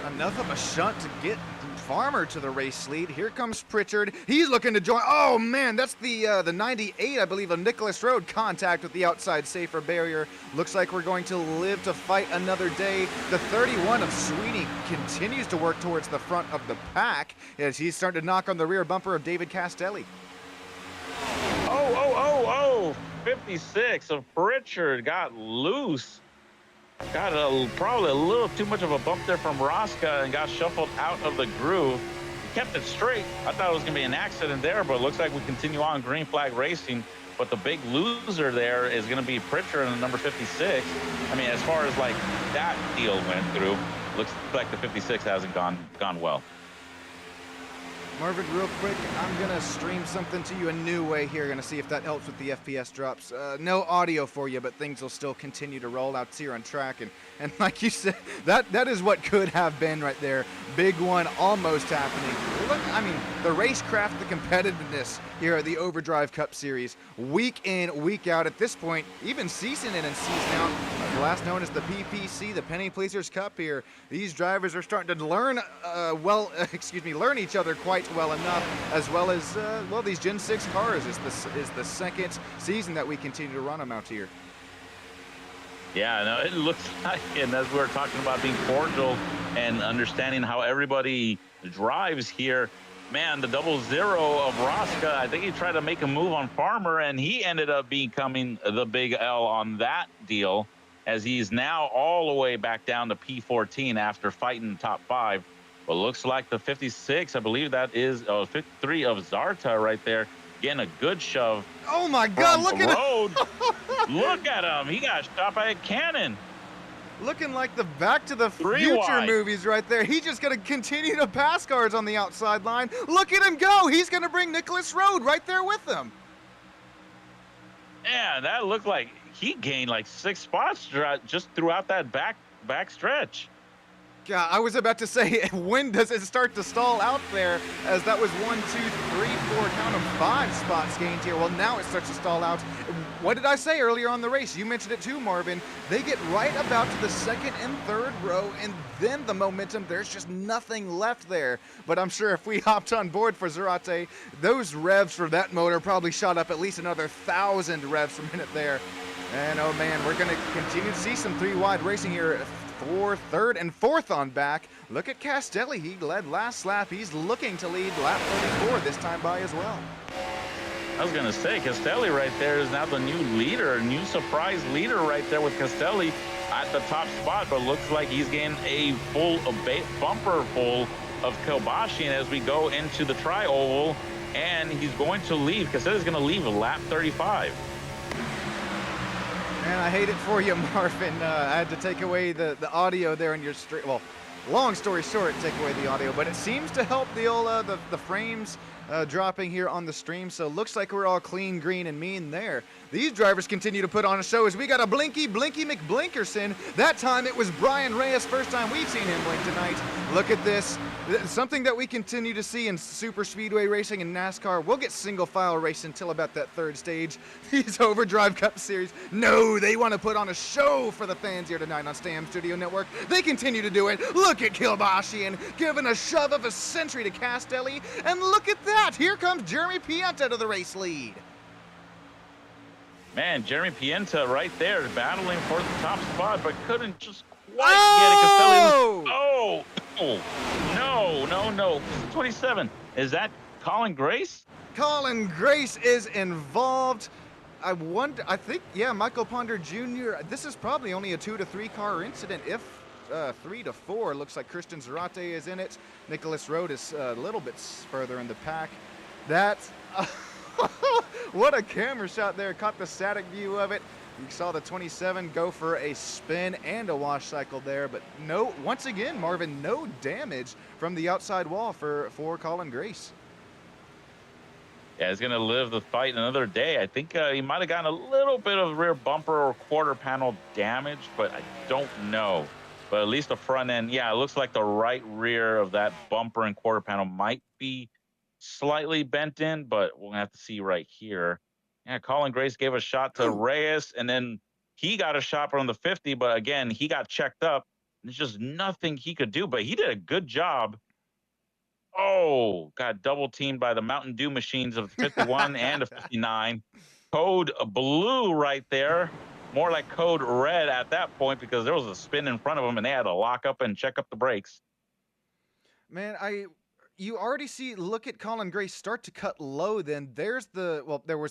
Enough of a shunt to get Farmer to the race lead. Here comes Pritchard. He's looking to join. Oh man, that's the 98, I believe, of Nicholas Road. Contact with the outside safer barrier. Looks like we're going to live to fight another day. The 31 of Sweeney continues to work towards the front of the pack as he's starting to knock on the rear bumper of David Castelli. Oh, 56 of Pritchard got loose. Got probably a little too much of a bump there from Rosca and got shuffled out of the groove. He kept it straight. I thought it was going to be an accident there, but it looks like we continue on green flag racing. But the big loser there is going to be Pritchard in the number 56. I mean, as far as like that deal went through, looks like the 56 hasn't gone well. Marvin, real quick, I'm going to stream something to you a new way here. Going to see if that helps with the FPS drops. No audio for you, but things will still continue to roll out here on track. And like you said, that is what could have been right there. Big one almost happening. Look, I mean, the racecraft, the competitiveness here at the Overdrive Cup Series, week in, week out. At this point, even season in and season out, last known as the PPC, the Penny Pleasers Cup here. These drivers are starting to learn, learn each other quite well enough, as well as, these Gen 6 cars is the second season that we continue to run them out here. Yeah, no, it looks like, and as we were talking about being cordial and understanding how everybody drives here, man, the 00 of Rosca, I think he tried to make a move on Farmer, and he ended up becoming the big L on that deal, as he's now all the way back down to P14 after fighting top 5. But looks like the 56, I believe that is 53 of Zarta right there, getting a good shove. Oh my God! Look at road. Look at him! He got shot by a cannon. Looking like the Back to the Future movies right there. He's just going to continue to pass cars on the outside line. Look at him go! He's going to bring Nicholas Road right there with him. Yeah, that looked like he gained like 6 spots just throughout that back stretch. God, I was about to say, when does it start to stall out there? As that was 1, 2, 3, 4, count them 5 spots gained here. Well, now it starts to stall out. What did I say earlier on the race? You mentioned it too, Marvin. They get right about to the second and third row, and then the momentum, there's just nothing left there. But I'm sure if we hopped on board for Zarate, those revs for that motor probably shot up at least another 1,000 revs per minute there. And oh man, we're going to continue to see some 3-wide racing here for third and fourth on back. Look at Castelli. He led last lap. He's looking to lead lap 34 this time by as well. I was going to say, Castelli right there is now the new leader, new surprise leader right there with Castelli at the top spot, but looks like he's getting a bumper full of Kilbashian as we go into the tri-oval, and he's going to leave. Castelli's going to leave lap 35. Man, I hate it for you, Marvin. I had to take away the audio there in your stream. Well, long story short, take away the audio, but it seems to help the old the frames dropping here on the stream. So looks like we're all clean, green, and mean there. These drivers continue to put on a show as we got a Blinky McBlinkerson. That time it was Brian Reyes. First time we've seen him blink tonight. Look at this. Something that we continue to see in super speedway racing and NASCAR. We'll get single file race until about that third stage. These Overdrive Cup Series, no, they want to put on a show for the fans here tonight on Stam Studio Network. They continue to do it. Look at Kilbashian giving a shove of a century to Castelli. And look at that. Here comes Jeremy Pienta to the race lead. Man, Jeremy Pienta right there battling for the top spot, but couldn't just quite get it. Castelli no. 27. Is that Colin Grace? Colin Grace is involved. I think, yeah, Michael Ponder Jr. This is probably only a 2 to 3 car incident, if 3 to 4. Looks like Christian Zarate is in it. Nicholas Road is a little bit further in the pack. That's what a camera shot there. Caught the static view of it. You saw the 27 go for a spin and a wash cycle there, but no, once again, Marvin, no damage from the outside wall for Colin Grace. Yeah, he's going to live the fight another day. I think he might have gotten a little bit of rear bumper or quarter panel damage, but I don't know. But at least the front end, yeah, it looks like the right rear of that bumper and quarter panel might be slightly bent in, but we'll have to see right here. Yeah, Colin Grace gave a shot to Reyes, and then he got a shot from the 50, but again, he got checked up. There's just nothing he could do, but he did a good job. Oh, got double teamed by the Mountain Dew machines of the 51 and the 59. Code blue right there. More like code red at that point because there was a spin in front of them and they had to lock up and check up the brakes. Man, you already see, look at Colin Grace start to cut low. Then there was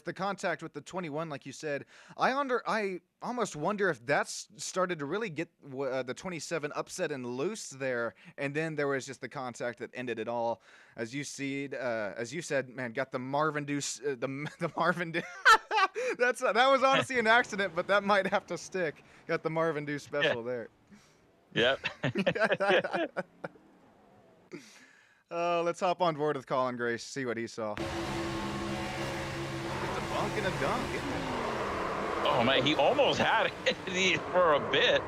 the contact with the 21, like you said. I almost wonder if that's started to really get the 27 upset and loose there. And then there was just the contact that ended it all. As you said, man, got the Marvin Dew, the Marvin Dew. That was honestly an accident, but that might have to stick. Got the Marvin Dew special there. Yep. Let's hop on board with Colin Grace, see what he saw. It's a bunk and a dunk, isn't it? Oh man, he almost had it for a bit.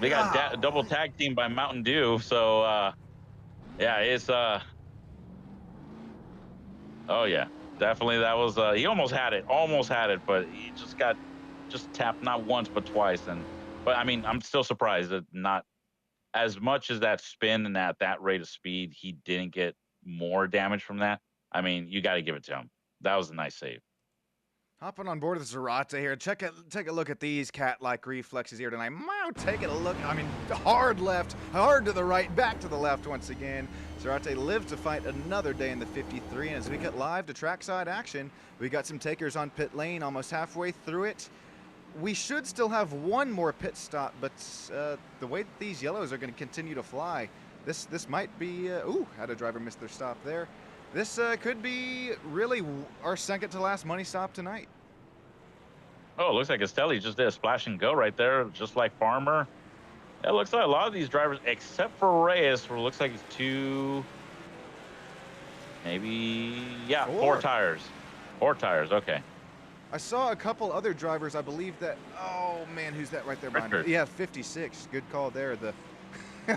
They got double tag team by Mountain Dew, so yeah, it's oh yeah, definitely that was he almost had it, but he just tapped not once but twice, but I mean I'm still surprised that not as much as that spin and at that rate of speed, he didn't get more damage from that. I mean, you got to give it to him. That was a nice save. Hopping on board with Zarate here. Take a look at these cat-like reflexes here tonight. Wow, take a look. I mean, hard left, hard to the right, back to the left once again. Zarate lived to fight another day in the 53, and as we get live to trackside action, we got some takers on pit lane almost halfway through it. We should still have one more pit stop, but the way that these yellows are going to continue to fly, this might be... ooh, had a driver miss their stop there. This could be really our second to last money stop tonight. Oh, it looks like Estelli just did a splash and go right there, just like Farmer. It looks like a lot of these drivers, except for Reyes, where it looks like it's two, maybe, yeah, four tires. Four tires, okay. I saw a couple other drivers, I believe that, oh man, who's that right there behind me? Yeah, 56, good call there.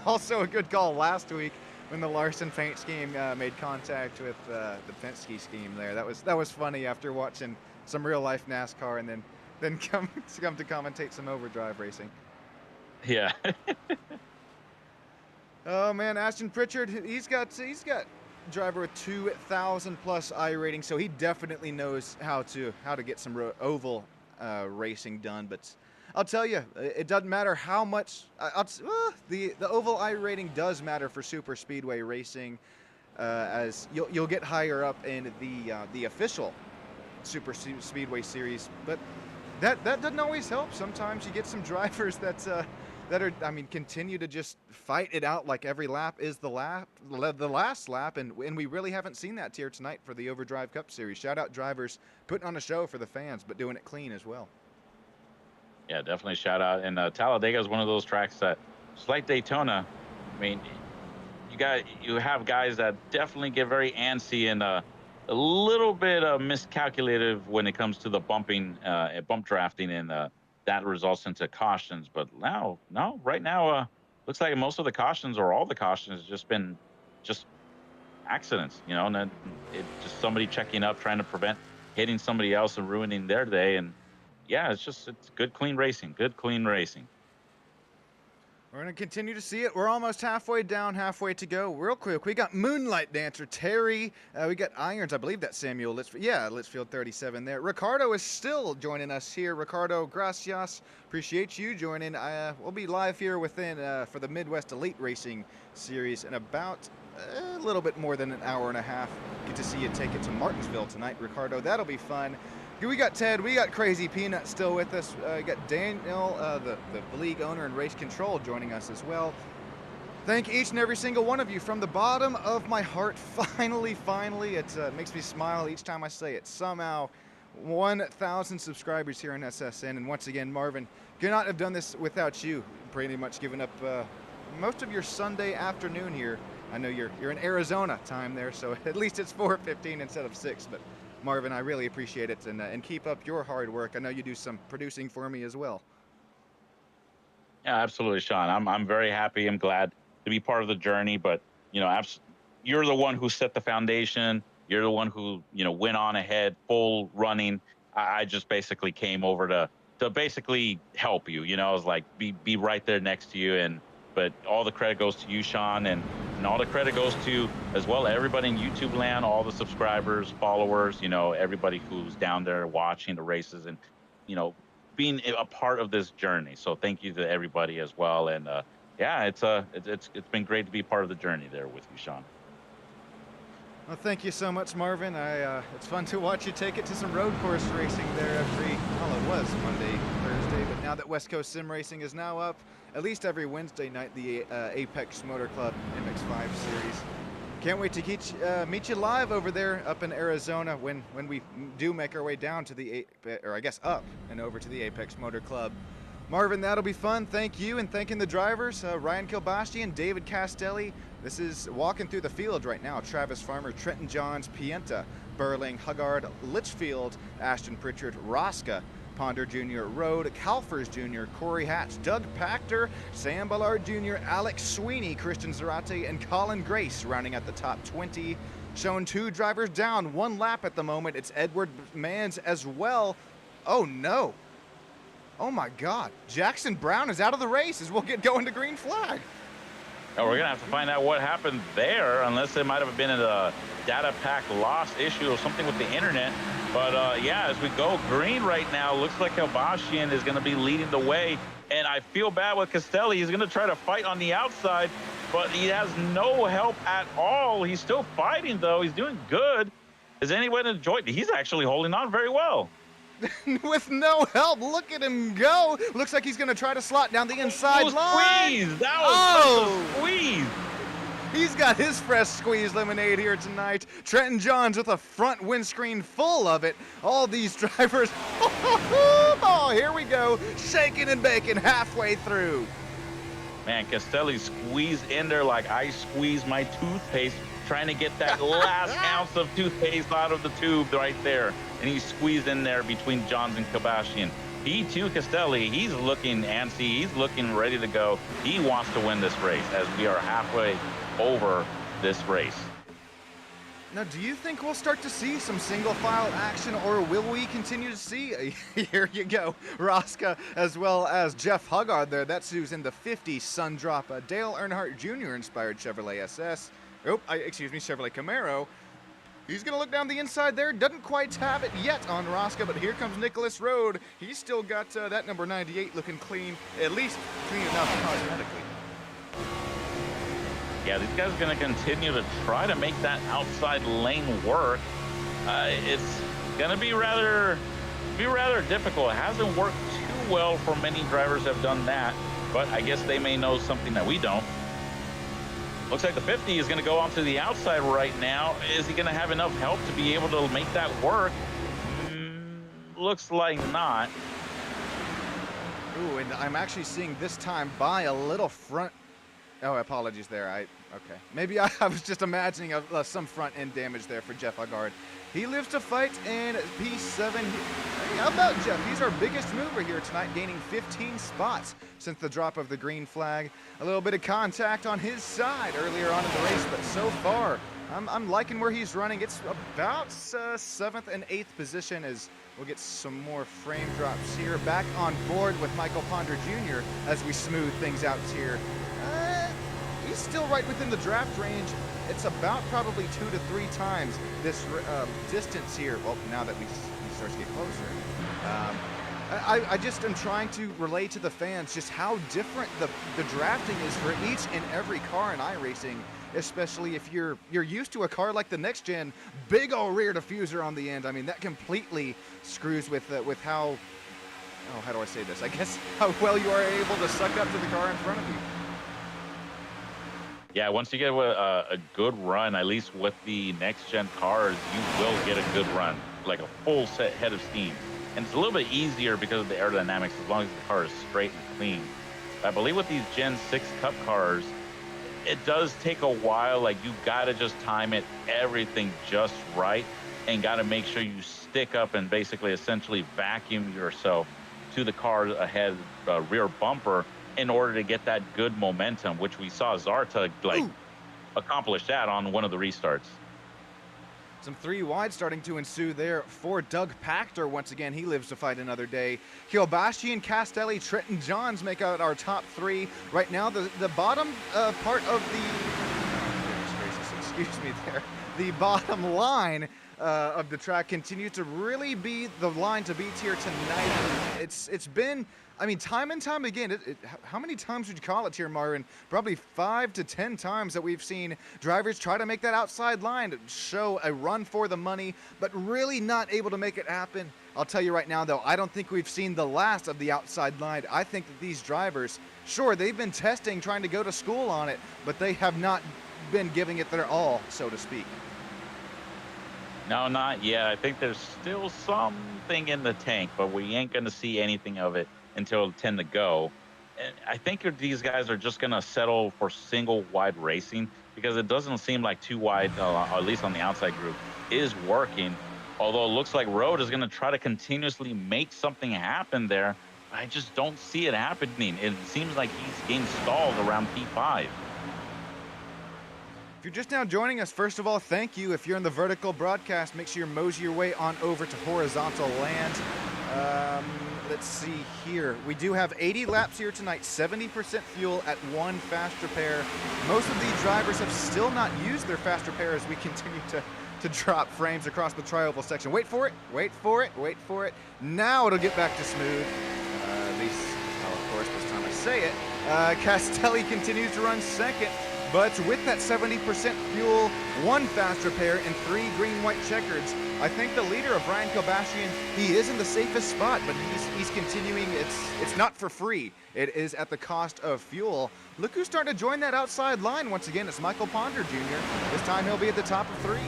Also a good call last week when the Larson paint scheme made contact with the Penske scheme there. That was funny after watching some real life NASCAR and then come to commentate some Overdrive racing. Yeah. Oh man, Ashton Pritchard, he's got driver with 2,000 plus I rating, so he definitely knows how to get some oval racing done. But I'll tell you, it doesn't matter how much. The oval I rating does matter for super speedway racing, as you'll get higher up in the official super speedway series. But that doesn't always help. Sometimes you get some drivers that are, I mean, continue to just fight it out like every lap is the last lap, and we really haven't seen that here tonight for the Overdrive Cup Series. Shout out drivers putting on a show for the fans, but doing it clean as well. Yeah, definitely shout out. And Talladega is one of those tracks that, just like Daytona, I mean, you have guys that definitely get very antsy and a little bit miscalculative when it comes to the bump drafting, and that results into cautions. But right now, looks like most of the cautions, or all the cautions, has just been accidents, and then it's just somebody checking up, trying to prevent hitting somebody else and ruining their day. And yeah, it's good, clean racing. Good, clean racing. We're going to continue to see it. We're almost halfway down, halfway to go. Real quick, we got Moonlight Dancer, Terry. We got Irons. I believe that's Samuel Litchfield 37 there. Ricardo is still joining us here. Ricardo, gracias. Appreciate you joining. We'll be live here for the Midwest Elite Racing Series in about a little bit more than an hour and a half. Get to see you take it to Martinsville tonight, Ricardo. That'll be fun. We got Ted, we got Crazy Peanut still with us. We got Daniel, the league owner and race control, joining us as well. Thank each and every single one of you from the bottom of my heart. Finally, it makes me smile each time I say it. Somehow, 1,000 subscribers here on SSN. And once again, Marvin, could not have done this without you. Pretty much giving up most of your Sunday afternoon here. I know you're in Arizona time there, so at least it's 4:15 instead of 6. But Marvin, I really appreciate it, and keep up your hard work. I know you do some producing for me as well. Yeah, absolutely, Sean. I'm very happy. I'm glad to be part of the journey. But you're the one who set the foundation. You're the one who went on ahead, full running. I just basically came over to basically help you. I was like be right there next to you. But all the credit goes to you, Sean, and all the credit goes to as well everybody in YouTube land, all the subscribers, followers, everybody who's down there watching the races and being a part of this journey. So thank you to everybody as well. And yeah, it's been great to be part of the journey there with you, Sean. Well, thank you so much, Marvin. It's fun to watch you take it to some road course racing there it was Monday, Thursday, but now that West Coast Sim Racing is now up, at least every Wednesday night, the Apex Motor Club MX5 Series. Can't wait to meet you live over there up in Arizona when we do make our way down to up and over to the Apex Motor Club. Marvin, that'll be fun. Thank you, and thanking the drivers, Ryan Kilbasti and David Castelli. This is walking through the field right now. Travis Farmer, Trenton Johns, Pienta, Burling, Huggard, Litchfield, Ashton Pritchard, Rosca, Ponder Jr., Rode, Calfers Jr., Corey Hatch, Doug Pachter, Sam Ballard Jr., Alex Sweeney, Christian Zarate, and Colin Grace rounding out the top 20. Showing 2 drivers down, 1 lap at the moment. It's Edward Manns as well. Oh no. Oh my God. Jackson Brown is out of the race as we'll get going to green flag. Oh, we're going to have to find out what happened there, unless it might have been a data pack loss issue or something with the internet. But yeah, as we go green right now, looks like Kilbashian is going to be leading the way. And I feel bad with Castelli. He's going to try to fight on the outside, but he has no help at all. He's still fighting, though. He's doing good. Is anyone enjoying? He's actually holding on very well. With no help, look at him go. Looks like he's going to try to slot down the inside line. Squeeze. That was such a squeeze. He's got his fresh squeeze lemonade here tonight. Trenton Johns with a front windscreen full of it. All these drivers, oh, here we go, shaking and baking halfway through. Man, Castelli squeezed in there like I squeeze my toothpaste, trying to get that last ounce of toothpaste out of the tube right there. And he squeezed in there between Johns and Kilbashian. P2 Castelli, he's looking antsy, he's looking ready to go. He wants to win this race as we are halfway over this race. Now, do you think we'll start to see some single file action, or will we continue to see, here you go, Rosca as well as Jeff Huggard there. That's who's in the 50 Sundrop Dale Earnhardt Jr. inspired Chevrolet SS. Chevrolet Camaro. He's going to look down the inside there. Doesn't quite have it yet on Rosca, but here comes Nicholas Rode. He's still got that number 98 looking clean, at least clean enough cosmetically. Yeah, these guys are going to continue to try to make that outside lane work. It's going to be rather difficult. It hasn't worked too well for many drivers that have done that, but I guess they may know something that we don't. Looks like the 50 is going to go onto the outside right now. Is he going to have enough help to be able to make that work? Looks like not. Ooh, and I'm actually seeing this time by a little front. Oh, apologies there. Okay. Maybe I was just imagining some front end damage there for Jeff Huggard. He lives to fight in P7. Hey, how about Jeff? He's our biggest mover here tonight, gaining 15 spots since the drop of the green flag. A little bit of contact on his side earlier on in the race, but so far, I'm liking where he's running. It's about 7th and 8th position as we'll get some more frame drops here. Back on board with Michael Ponder Jr. as we smooth things out here. He's still right within the draft range. It's about probably 2 to 3 times this distance here. Well, now that he starts to get closer. I just am trying to relay to the fans just how different the drafting is for each and every car in iRacing, especially if you're used to a car like the next gen, big old rear diffuser on the end. I mean, that completely screws with how, how do I say this? I guess how well you are able to suck up to the car in front of you. Yeah, once you get a good run, at least with the next-gen cars, you will get a good run, like a full set head of steam. And it's a little bit easier because of the aerodynamics, as long as the car is straight and clean. I believe with these Gen 6 Cup cars, it does take a while. Like, you got to just time it, everything just right, and got to make sure you stick up and basically essentially vacuum yourself to the car ahead, rear bumper, in order to get that good momentum, which we saw Zarta accomplish that on one of the restarts. Some 3 wide starting to ensue there for Doug Pachter. Once again, he lives to fight another day. Kilbashian, Castelli, Trenton Johns make out our top 3. Right now, the bottom part of the bottom line of the track continues to really be the line to beat here tonight. It's been, I mean, time and time again, how many times would you call it here, Marvin? Probably 5 to 10 times that we've seen drivers try to make that outside line to show a run for the money, but really not able to make it happen. I'll tell you right now, though, I don't think we've seen the last of the outside line. I think that these drivers, sure, they've been testing, trying to go to school on it, but they have not been giving it their all, so to speak. No, not yet. I think there's still something in the tank, but we ain't going to see anything of it until 10 to go. And I think these guys are just going to settle for single wide racing because it doesn't seem like too wide, at least on the outside group, is working. Although it looks like Road is going to try to continuously make something happen there. I just don't see it happening. It seems like he's getting stalled around P5. If you're just now joining us, first of all, thank you. If you're in the vertical broadcast, make sure you mosey your way on over to horizontal land. Let's see here. We do have 80 laps here tonight, 70% fuel at 1 fast repair. Most of the drivers have still not used their fast repair as we continue to drop frames across the tri-oval section. Wait for it, wait for it, wait for it. Now it'll get back to smooth. Of course, this time I say it. Castelli continues to run second. But with that 70% fuel, 1 fast repair, and 3 green-white checkers, I think the leader of Ryan Kobashian, he is in the safest spot, but he's continuing. It's not for free. It is at the cost of fuel. Look who's starting to join that outside line once again. It's Michael Ponder Jr. This time he'll be at the top of 3.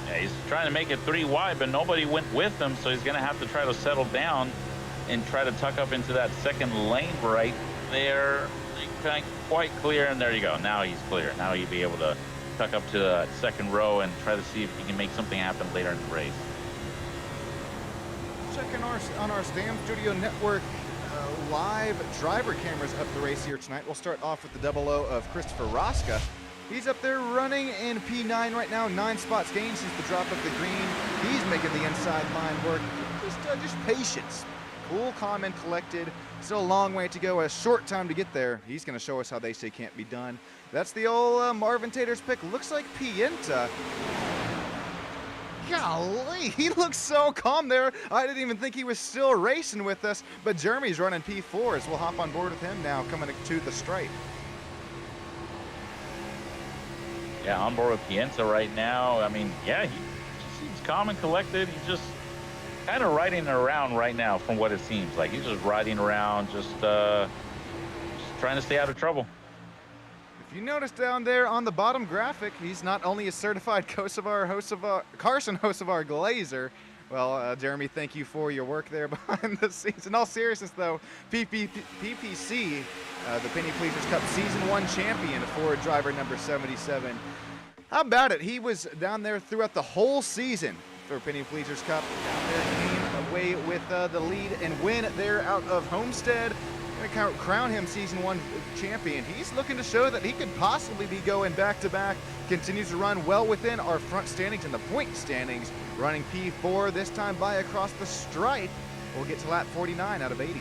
Yeah, he's trying to make it 3 wide, but nobody went with him, so he's going to have to try to settle down and try to tuck up into that second lane right there. Quite clear, and there you go. Now he's clear. Now he'll be able to tuck up to the second row and try to see if he can make something happen later in the race. Checking on our Stam Studio Network live driver cameras of the race here tonight. We'll start off with the 00 of Christopher Rosca. He's up there running in P9 right now, 9 spots gained since the drop of the green. He's making the inside line work. Just patience. Cool, calm, and collected. Still a long way to go, a short time to get there. He's going to show us how they say can't be done. That's the old Marvin Tater's pick. Looks like Pienta. Golly, he looks so calm there. I didn't even think he was still racing with us, but Jeremy's running P4 as we'll hop on board with him now, coming to the stripe. Yeah, on board with Pienta right now. I mean, yeah, he just seems calm and collected. He's just kind of riding around right now from what it seems like. He's just riding around, just trying to stay out of trouble. If you notice down there on the bottom graphic, he's not only a certified Carson Hocevar Glazer. Well, Jeremy, thank you for your work there behind the scenes. In all seriousness, though, PPC, the Penny Pleasers Cup Season 1 champion, Ford driver number 77. How about it? He was down there throughout the whole season for Penny Pleasers Cup. Down there, came away with the lead and win there out of Homestead. Going to crown him Season 1 champion. He's looking to show that he could possibly be going back-to-back. Continues to run well within our front standings and the point standings. Running P4 this time by across the stripe. We'll get to lap 49 out of 80.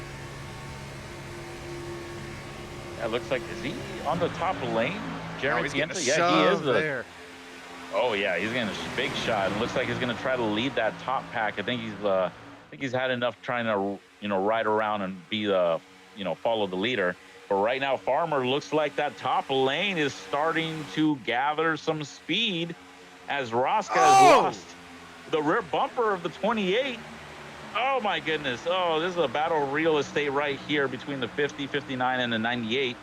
Yeah, it looks like, is he on the top lane? Jeremy Pienta? Yeah, he is there. Oh yeah, he's getting a big shot. It looks like he's going to try to lead that top pack. I think he's had enough trying to ride around and be the follow the leader. But right now, Farmer looks like that top lane is starting to gather some speed as Rosca has lost the rear bumper of the 28. Oh my goodness. Oh, this is a battle of real estate right here between the 50, 59, and the 98.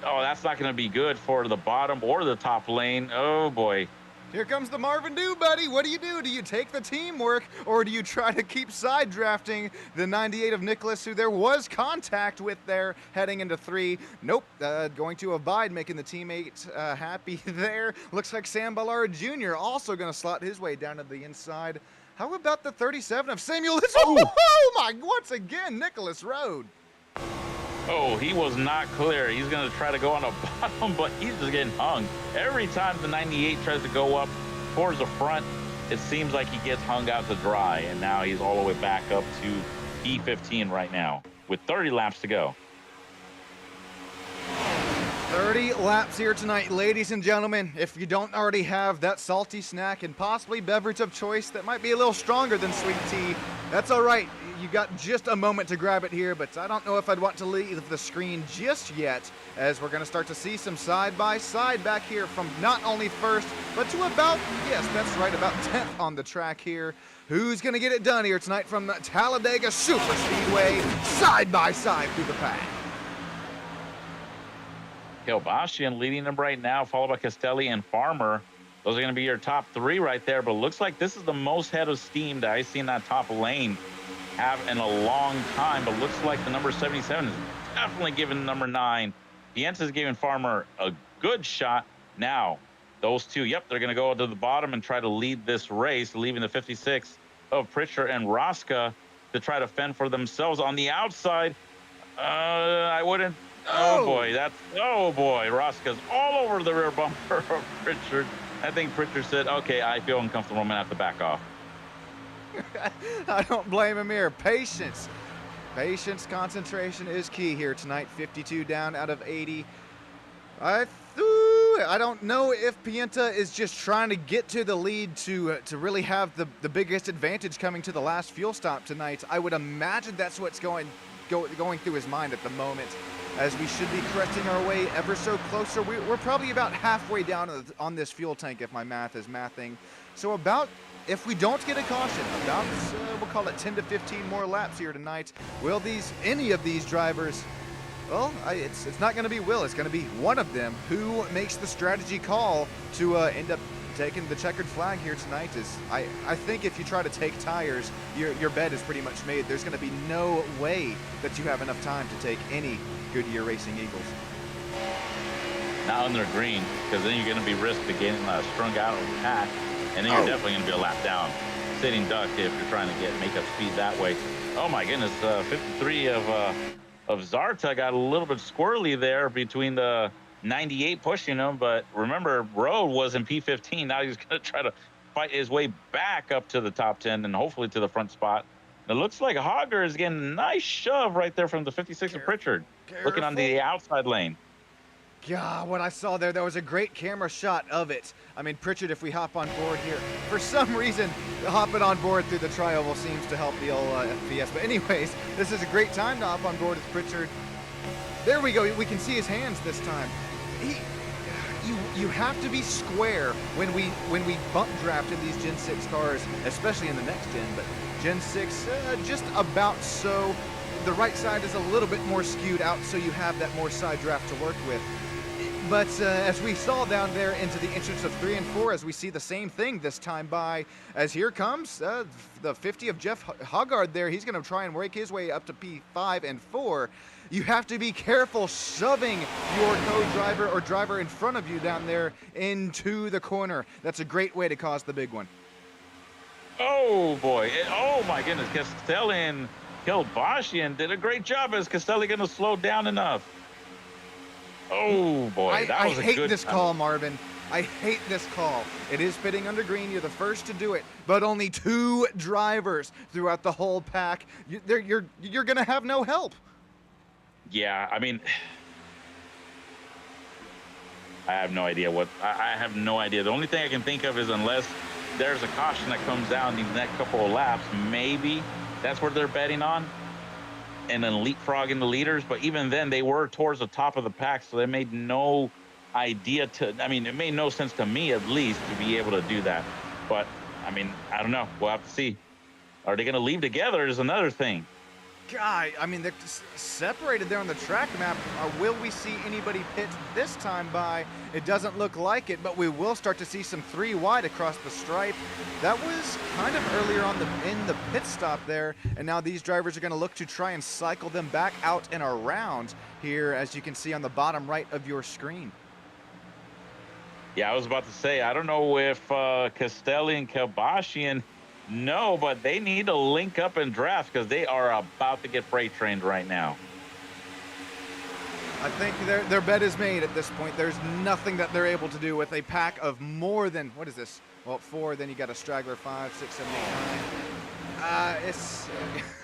Oh, that's not going to be good for the bottom or the top lane. Oh boy. Here comes the Marvin Dew, buddy. What do? Do you take the teamwork, or do you try to keep side drafting the 98 of Nicholas, who there was contact with there heading into 3? Nope, going to abide, making the teammate happy there. Looks like Sam Ballard Jr. also going to slot his way down to the inside. How about the 37 of Samuel? Oh my, once again, Nicholas Road. Oh, he was not clear. He's going to try to go on the bottom, but he's just getting hung. Every time the 98 tries to go up towards the front, it seems like he gets hung out to dry, and now he's all the way back up to E15 right now with 30 laps to go. 30 laps here tonight, ladies and gentlemen. If you don't already have that salty snack and possibly beverage of choice that might be a little stronger than sweet tea, that's all right. You got just a moment to grab it here, but I don't know if I'd want to leave the screen just yet, as we're going to start to see some side-by-side back here from not only first, but to about, yes, that's right, about 10th on the track here. Who's going to get it done here tonight from the Talladega Super Speedway, side-by-side through the pack? Kobashian leading them right now, followed by Castelli and Farmer. Those are going to be your top 3 right there. But it looks like this is the most head of steam that I've seen that top lane have in a long time. But looks like the number 77 is definitely giving number 9. Pienta is giving Farmer a good shot. Now, those two, yep, they're going to go to the bottom and try to lead this race, leaving the 56 of Pritchard and Rosca to try to fend for themselves on the outside. I wouldn't. Oh boy, Rosca's all over the rear bumper of Pritchard. I think Pritchard said, okay, I feel uncomfortable. I'm going to have to back off. I don't blame him here. Patience. Patience, concentration is key here tonight. 52 down out of 80. I don't know if Pienta is just trying to get to the lead to really have the biggest advantage coming to the last fuel stop tonight. I would imagine that's what's going through his mind at the moment, as we should be cresting our way ever so closer. We're probably about halfway down on this fuel tank if my math is mathing. So about, if we don't get a caution, about we'll call it 10 to 15 more laps here tonight. Will any of these drivers? Well, it's not going to be Will. It's going to be one of them who makes the strategy call to end up taking the checkered flag here tonight. I think if you try to take tires, your bet is pretty much made. There's going to be no way that you have enough time to take any Goodyear Racing Eagles. Not under green, because then you're going to be risked to getting strung out of the pack, and then you're definitely going to be a lap down. Sitting duck if you're trying to make up speed that way. Oh my goodness, 53 of Zarta got a little bit squirrely there between the 98 pushing him, but remember, Road was in P15. Now he's going to try to fight his way back up to the top 10 and hopefully to the front spot. It looks like Hogger is getting a nice shove right there from the 56 of Pritchard, looking on the outside lane. God, what I saw there was a great camera shot of it. I mean, Pritchard, if we hop on board here, for some reason, hopping on board through the tri-oval seems to help the old FPS. But anyways, this is a great time to hop on board with Pritchard. There we go. We can see his hands this time. You have to be square when we bump draft in these Gen 6 cars, especially in the next gen. But Gen 6, just about so. The right side is a little bit more skewed out, so you have that more side draft to work with. But as we saw down there into the entrance of 3 and 4, as we see the same thing this time by, as here comes the 50 of Jeff Hoggard there. He's going to try and work his way up to P5 and 4. You have to be careful shoving your co-driver or driver in front of you down there into the corner. That's a great way to cause the big one. Oh boy, oh my goodness, Castelli and Kilbashian did a great job. Is Castelli going to slow down enough? Oh boy, that was a good. I hate this call, Marvin. I hate this call. It is pitting under green. You're the first to do it, but only 2 drivers throughout the whole pack. You're going to have no help. Yeah, I mean, I have no idea what. I have no idea. The only thing I can think of is unless there's a caution that comes down these next couple of laps, maybe that's what they're betting on. And then leapfrogging the leaders, but even then they were towards the top of the pack, so they made no idea to, I mean, it made no sense to me at least to be able to do that. But I mean, I don't know, we'll have to see. Are they going to leave together is another thing. God, I mean, they're separated there on the track map. Will we see anybody pit this time by? It doesn't look like it, but we will start to see some 3 wide across the stripe. That was kind of earlier on in the pit stop there, and now these drivers are going to look to try and cycle them back out and around here, as you can see on the bottom right of your screen. Yeah, I was about to say, I don't know if Castelli and Kilbashian know, but they need to link up and draft because they are about to get freight trained right now. I think their bet is made at this point. There's nothing that they're able to do with a pack of more than, what is this? Well, 4, then you got a straggler, 5, 6, 7,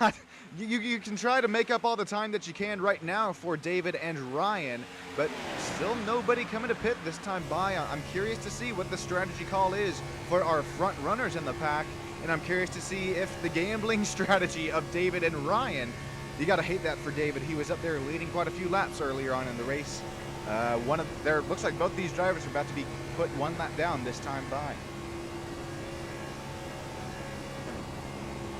8, 9. You can try to make up all the time that you can right now for David and Ryan, but still nobody coming to pit this time by. I'm curious to see what the strategy call is for our front runners in the pack, and I'm curious to see if the gambling strategy of David and Ryan, you got to hate that for David. He was up there leading quite a few laps earlier on in the race. Looks like both these drivers are about to be put 1 lap down this time by.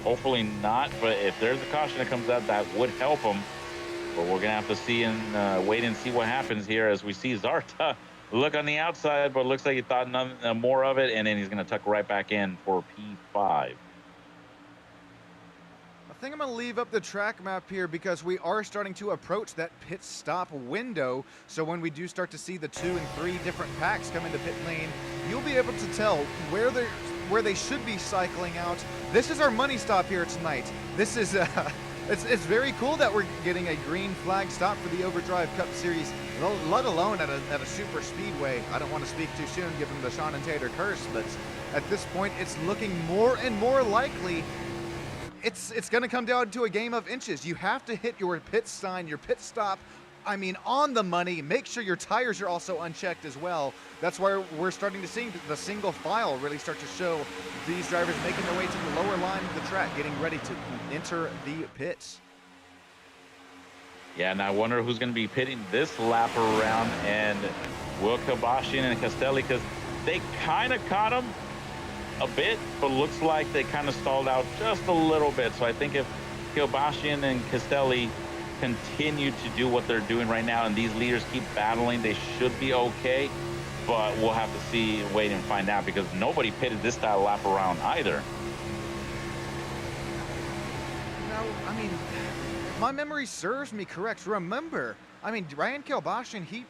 Hopefully not, but if there's a caution that comes out, that would help them. But we're going to have to see and wait and see what happens here as we see Zarta look on the outside, but looks like he thought none more of it, and then he's going to tuck right back in for P5. I think I'm going to leave up the track map here because we are starting to approach that pit stop window. So when we do start to see the 2 and 3 different packs come into pit lane, you'll be able to tell where they should be cycling out. This is our money stop here tonight. This is it's very cool that we're getting a green flag stop for the Overdrive Cup Series, let alone at a super speedway. I don't want to speak too soon given the Sean and Tater curse, but at this point it's looking more and more likely it's going to come down to a game of inches. You have to hit your pit sign, your pit stop, I mean, on the money. Make sure your tires are also unchecked as well. That's why we're starting to see the single file really start to show these drivers making their way to the lower line of the track, getting ready to enter the pits. Yeah, and I wonder who's going to be pitting this lap around, and will Kabashian and Castelli, because they kind of caught him a bit, but looks like they kind of stalled out just a little bit. So I think if Kilbashian and Castelli continue to do what they're doing right now and these leaders keep battling, they should be okay. But we'll have to see, wait and find out, because nobody pitted this style lap around either. Now, I mean, if my memory serves me correct, remember, I mean, Ryan Kilbashian, he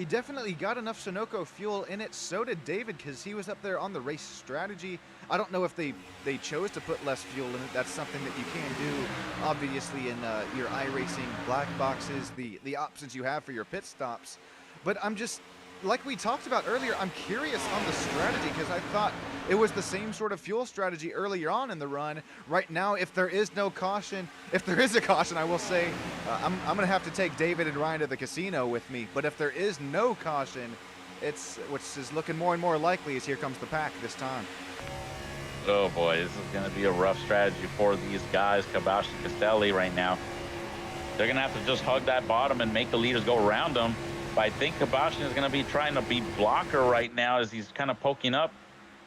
definitely got enough Sunoco fuel in it. So did David, because he was up there on the race strategy. I don't know if they chose to put less fuel in it. That's something that you can do, obviously, in your iRacing black boxes, the options you have for your pit stops. But I'm just, like we talked about earlier, I'm curious on the strategy, because I thought it was the same sort of fuel strategy earlier on in the run. Right now, if there is no caution, if there is a caution, I will say I'm going to have to take David and Ryan to the casino with me. But if there is no caution, which is looking more and more likely, as here comes the pack this time. Oh boy, this is going to be a rough strategy for these guys, Kabashi and Castelli right now. They're going to have to just hug that bottom and make the leaders go around them. But I think Kabashian is going to be trying to be blocker right now as he's kind of poking up.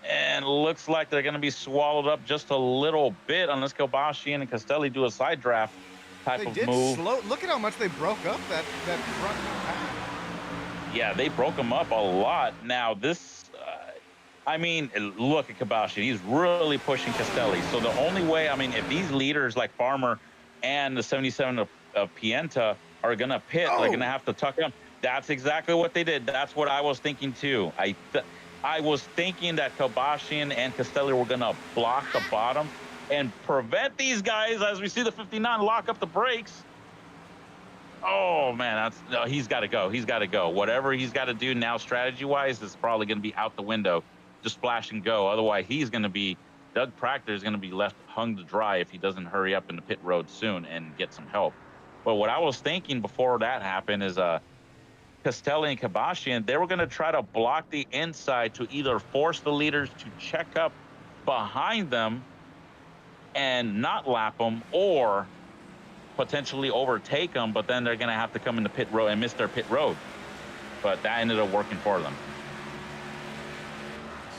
And looks like they're going to be swallowed up just a little bit unless Kabashian and Castelli do a side draft type of move. Look at how much they broke up that front pack. Yeah, they broke them up a lot. Now, this, I mean, look at Kabashian. He's really pushing Castelli. So the only way, I mean, if these leaders like Farmer and the 77 of Pienta are going to pit, they're going to have to tuck him. That's exactly what they did. That's what I was thinking too. I was thinking that Kabashian and Castelli were going to block the bottom and prevent these guys, as we see the 59 lock up the brakes. Oh man, he's got to go. He's got to go. Whatever he's got to do now, strategy-wise, is probably going to be out the window. Just splash and go. Otherwise, he's going to be, Doug Proctor is going to be left hung to dry if he doesn't hurry up in the pit road soon and get some help. But what I was thinking before that happened is, Castelli and Kabashian, they were going to try to block the inside to either force the leaders to check up behind them and not lap them, or potentially overtake them, but then they're going to have to come in the pit road and miss their pit road. But that ended up working for them.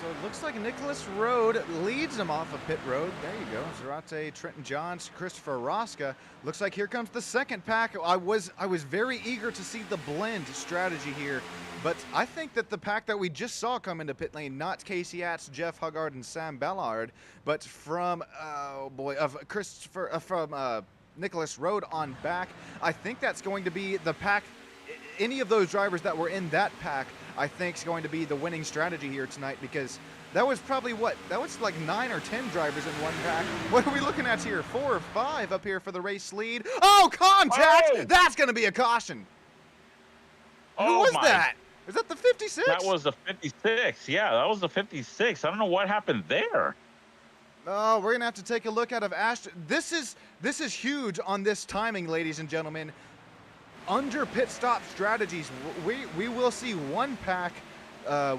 So it looks like Nicholas Road leads them off of pit road. There you go. Zarate, Trenton Johns, Christopher Rosca. Looks like here comes the second pack. I was very eager to see the blend strategy here, but I think that the pack that we just saw come into pit lane, not Casey Atz, Jeff Huggard, and Sam Ballard, but from Nicholas Road on back. I think that's going to be the pack. Any of those drivers that were in that pack, I think, is going to be the winning strategy here tonight, because that was probably that was like 9 or 10 drivers in one pack. What are we looking at here? 4 or 5 up here for the race lead. Oh, contact! Oh! That's going to be a caution. Who was that? Is that the 56? That was the 56. Yeah, that was the 56. I don't know what happened there. Oh, we're going to have to take a look out of Ashton. This is huge on this timing, ladies and gentlemen. Under pit stop strategies, we will see one pack,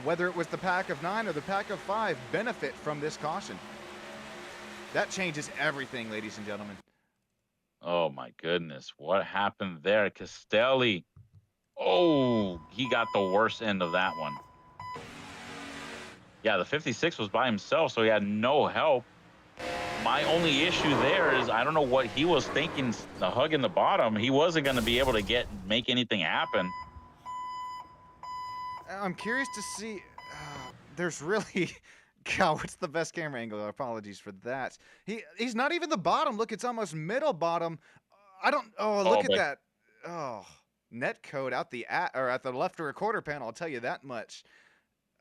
whether it was the pack of 9 or the pack of 5, benefit from this caution. That changes everything, ladies and gentlemen. Oh my goodness, what happened there? Castelli, oh, he got the worst end of that one. Yeah, the 56 was by himself, so he had no help. My only issue there is I don't know what he was thinking, the hug in the bottom. He wasn't going to be able to make anything happen. I'm curious to see. There's really. God, what's the best camera angle? Apologies for that. He's not even the bottom. Look, it's almost middle bottom. I don't. Oh, Oh, look at but that. Oh, net code out the at the left rear quarter panel. I'll tell you that much.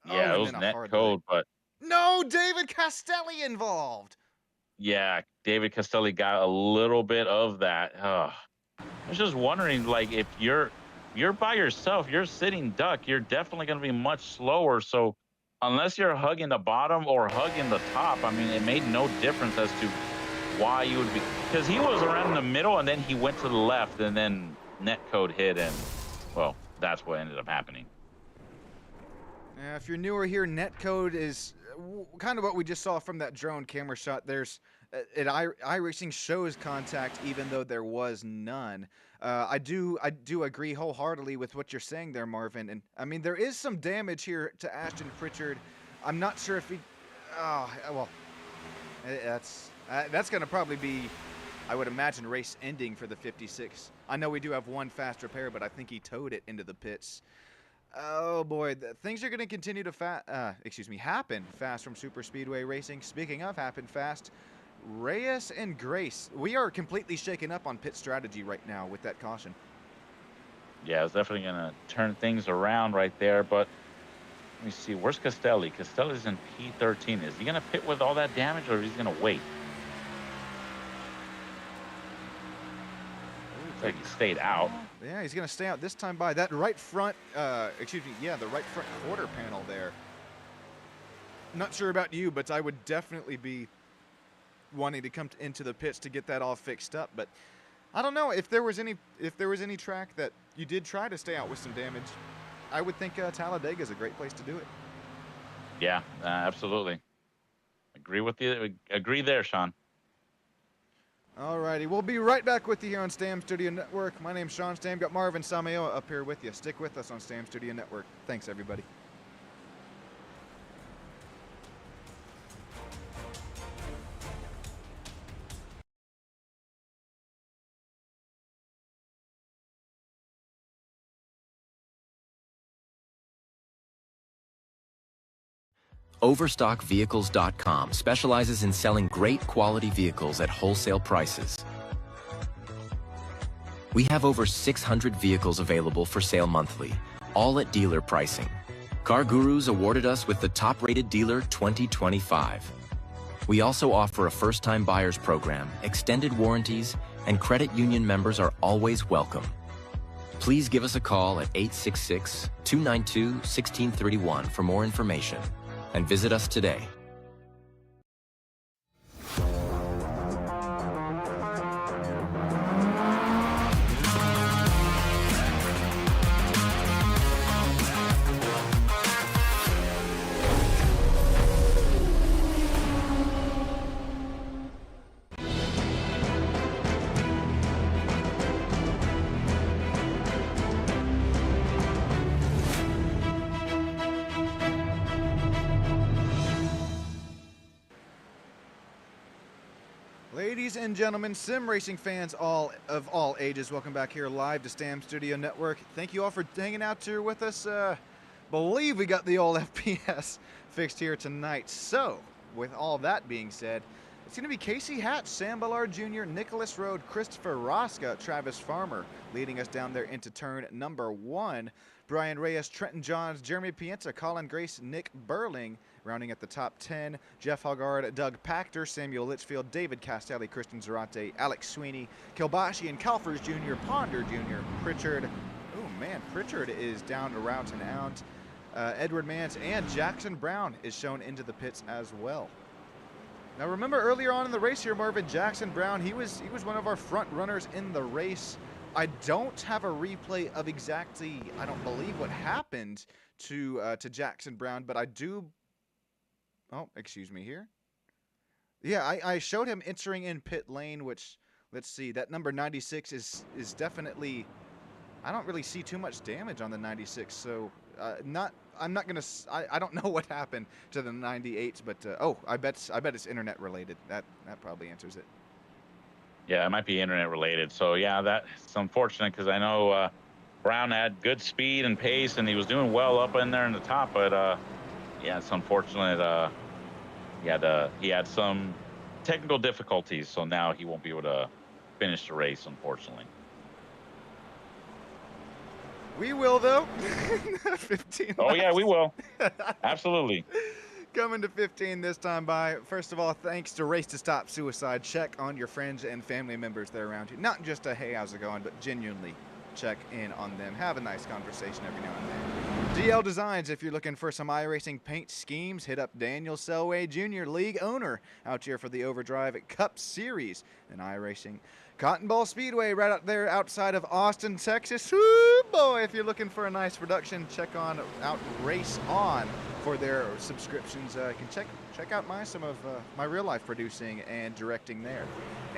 yeah, Oh, it and was then a net hard leg. code, but No, David Castelli involved. yeah, David Castelli got a little bit of that. I was just wondering, like, if you're by yourself, you're sitting duck, you're definitely going to be much slower. So unless you're hugging the bottom or hugging the top, I mean, it made no difference as to why you would be, because he was around in the middle and then he went to the left and then netcode hit, and well, that's what ended up happening. If you're newer here, netcode is kind of what we just saw from that drone camera shot. There's iRacing shows contact even though there was none. I do agree wholeheartedly with what you're saying there, Marvin. And I mean, there is some damage here to Ashton Pritchard. I'm not sure if he. Oh well, that's going to probably be, I would imagine, race ending for the 56. I know we do have one fast repair, but I think he towed it into the pits. Oh boy, things are going to continue to happen fast from Super Speedway Racing. Speaking of happen fast, Reyes and Grace, we are completely shaken up on pit strategy right now with that caution. Yeah, it's definitely going to turn things around right there. But let me see, where's Castelli? Castelli's in P13. Is he going to pit with all that damage, or is he going to wait? Looks like he stayed out. Yeah, he's going to stay out this time by that right front, the right front quarter panel there. Not sure about you, but I would definitely be wanting to come into the pits to get that all fixed up. But I don't know if there was any track that you did try to stay out with some damage. I would think Talladega is a great place to do it. Yeah, absolutely. Agree with you. Agree there, Sean. Alrighty, we'll be right back with you here on Stam Studio Network. My name's Sean Stam. Got Marvin Samayoa up here with you. Stick with us on Stam Studio Network. Thanks, everybody. Overstockvehicles.com specializes in selling great quality vehicles at wholesale prices. We have over 600 vehicles available for sale monthly, all at dealer pricing. Car Gurus awarded us with the top-rated dealer 2025. We also offer a first-time buyers program, extended warranties, and credit union members are always welcome. Please give us a call at 866-292-1631 for more information, and visit us today. Ladies and gentlemen, sim racing fans of all ages, welcome back here live to Stam Studio Network. Thank you all for hanging out here with us. Believe we got the old FPS fixed here tonight. So, with all that being said, it's going to be Casey Hatch, Sam Ballard Jr., Nicholas Rode, Christopher Rosca, Travis Farmer leading us down there into turn number 1. Brian Reyes, Trenton Johns, Jeremy Pienta, Colin Grace, Nick Burling, rounding at the top 10. Jeff Hoggard, Doug Pachter, Samuel Litchfield, David Castelli, Christian Zarate, Alex Sweeney, Kilbashi and Kalfers Jr., Ponder Jr., Pritchard. Oh man, Pritchard is down to route and out. Edward Mans and Jackson Brown is shown into the pits as well. Now remember earlier on in the race here, Marvin, Jackson Brown, he was one of our front runners in the race. I don't have a replay of exactly, I don't believe, what happened to Jackson Brown, but I do. Oh, excuse me here. Yeah, I showed him entering in pit lane, which, let's see, that number 96 is definitely. I don't really see too much damage on the 96, so I'm not gonna. I don't know what happened to the 98s, but oh, I bet it's internet related. That probably answers it. Yeah, it might be internet related. So yeah, that's unfortunate because I know Brown had good speed and pace, and he was doing well up in there in the top. But yeah, it's unfortunate. He had some technical difficulties, so now he won't be able to finish the race, unfortunately. We will, though. 15 Oh, yeah, laps. we will. Absolutely. Coming to 15 this time by. First of all, thanks to Race to Stop Suicide. Check on your friends and family members that are around you. Not just a, hey, how's it going, but genuinely check in on them. Have a nice conversation every now and then. DL Designs, if you're looking for some iRacing paint schemes, hit up Daniel Selway Jr., league owner, out here for the Overdrive Cup Series in iRacing. Cotton Ball Speedway right out there outside of Austin, Texas. Woo, boy, if you're looking for a nice production, check on out Race On for their subscriptions. You can check out some of my real life producing and directing there.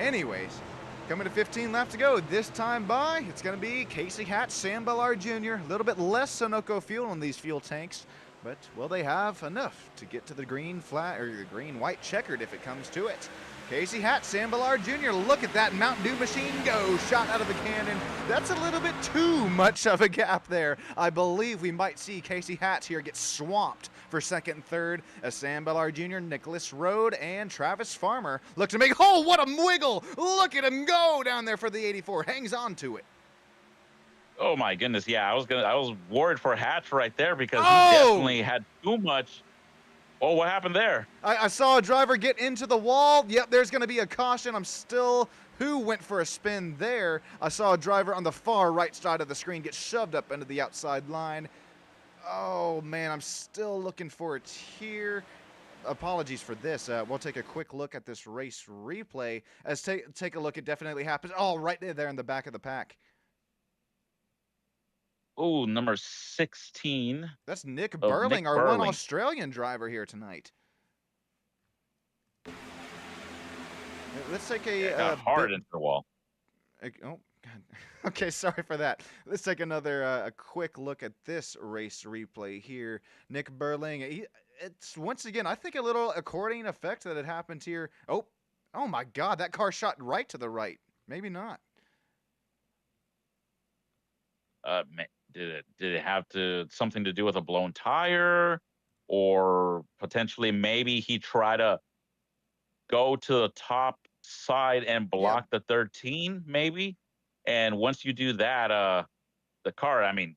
Anyways, coming to 15 laps to go. This time by, it's going to be Casey Hatch, Sam Ballard Jr. A little bit less Sunoco fuel in these fuel tanks, but will they have enough to get to the green flag or the green-white checkered if it comes to it? Casey Hatch, Sam Ballard Jr., look at that Mountain Dew machine go, shot out of the cannon. That's a little bit too much of a gap there. I believe we might see Casey Hatch here get swamped for second and third as Sam Ballard Jr., Nicholas Rode, and Travis Farmer look to make, oh, what a wiggle. Look at him go down there for the 84, hangs on to it. Oh my goodness, yeah, I was worried for Hatch right there because he definitely had too much. Oh, what happened there? I saw a driver get into the wall. Yep, there's going to be a caution. Who went for a spin there? I saw a driver on the far right side of the screen get shoved up into the outside line. Oh, man, I'm still looking for it here. Apologies for this. We'll take a quick look at this race replay. Take a look. It definitely happened. Oh, right there in the back of the pack. Oh, number 16. That's Nick Burling, our one Australian driver here tonight. Let's take a hard into the wall. Oh, God. Okay, sorry for that. Let's take a quick look at this race replay here. Nick Burling. It's once again, I think, a little accordion effect that had happened here. Oh my God, that car shot right to the right. Maybe not. Did it have something to do with a blown tire, or potentially maybe he tried to go to the top side and block the 13 maybe? And once you do that, the car, I mean,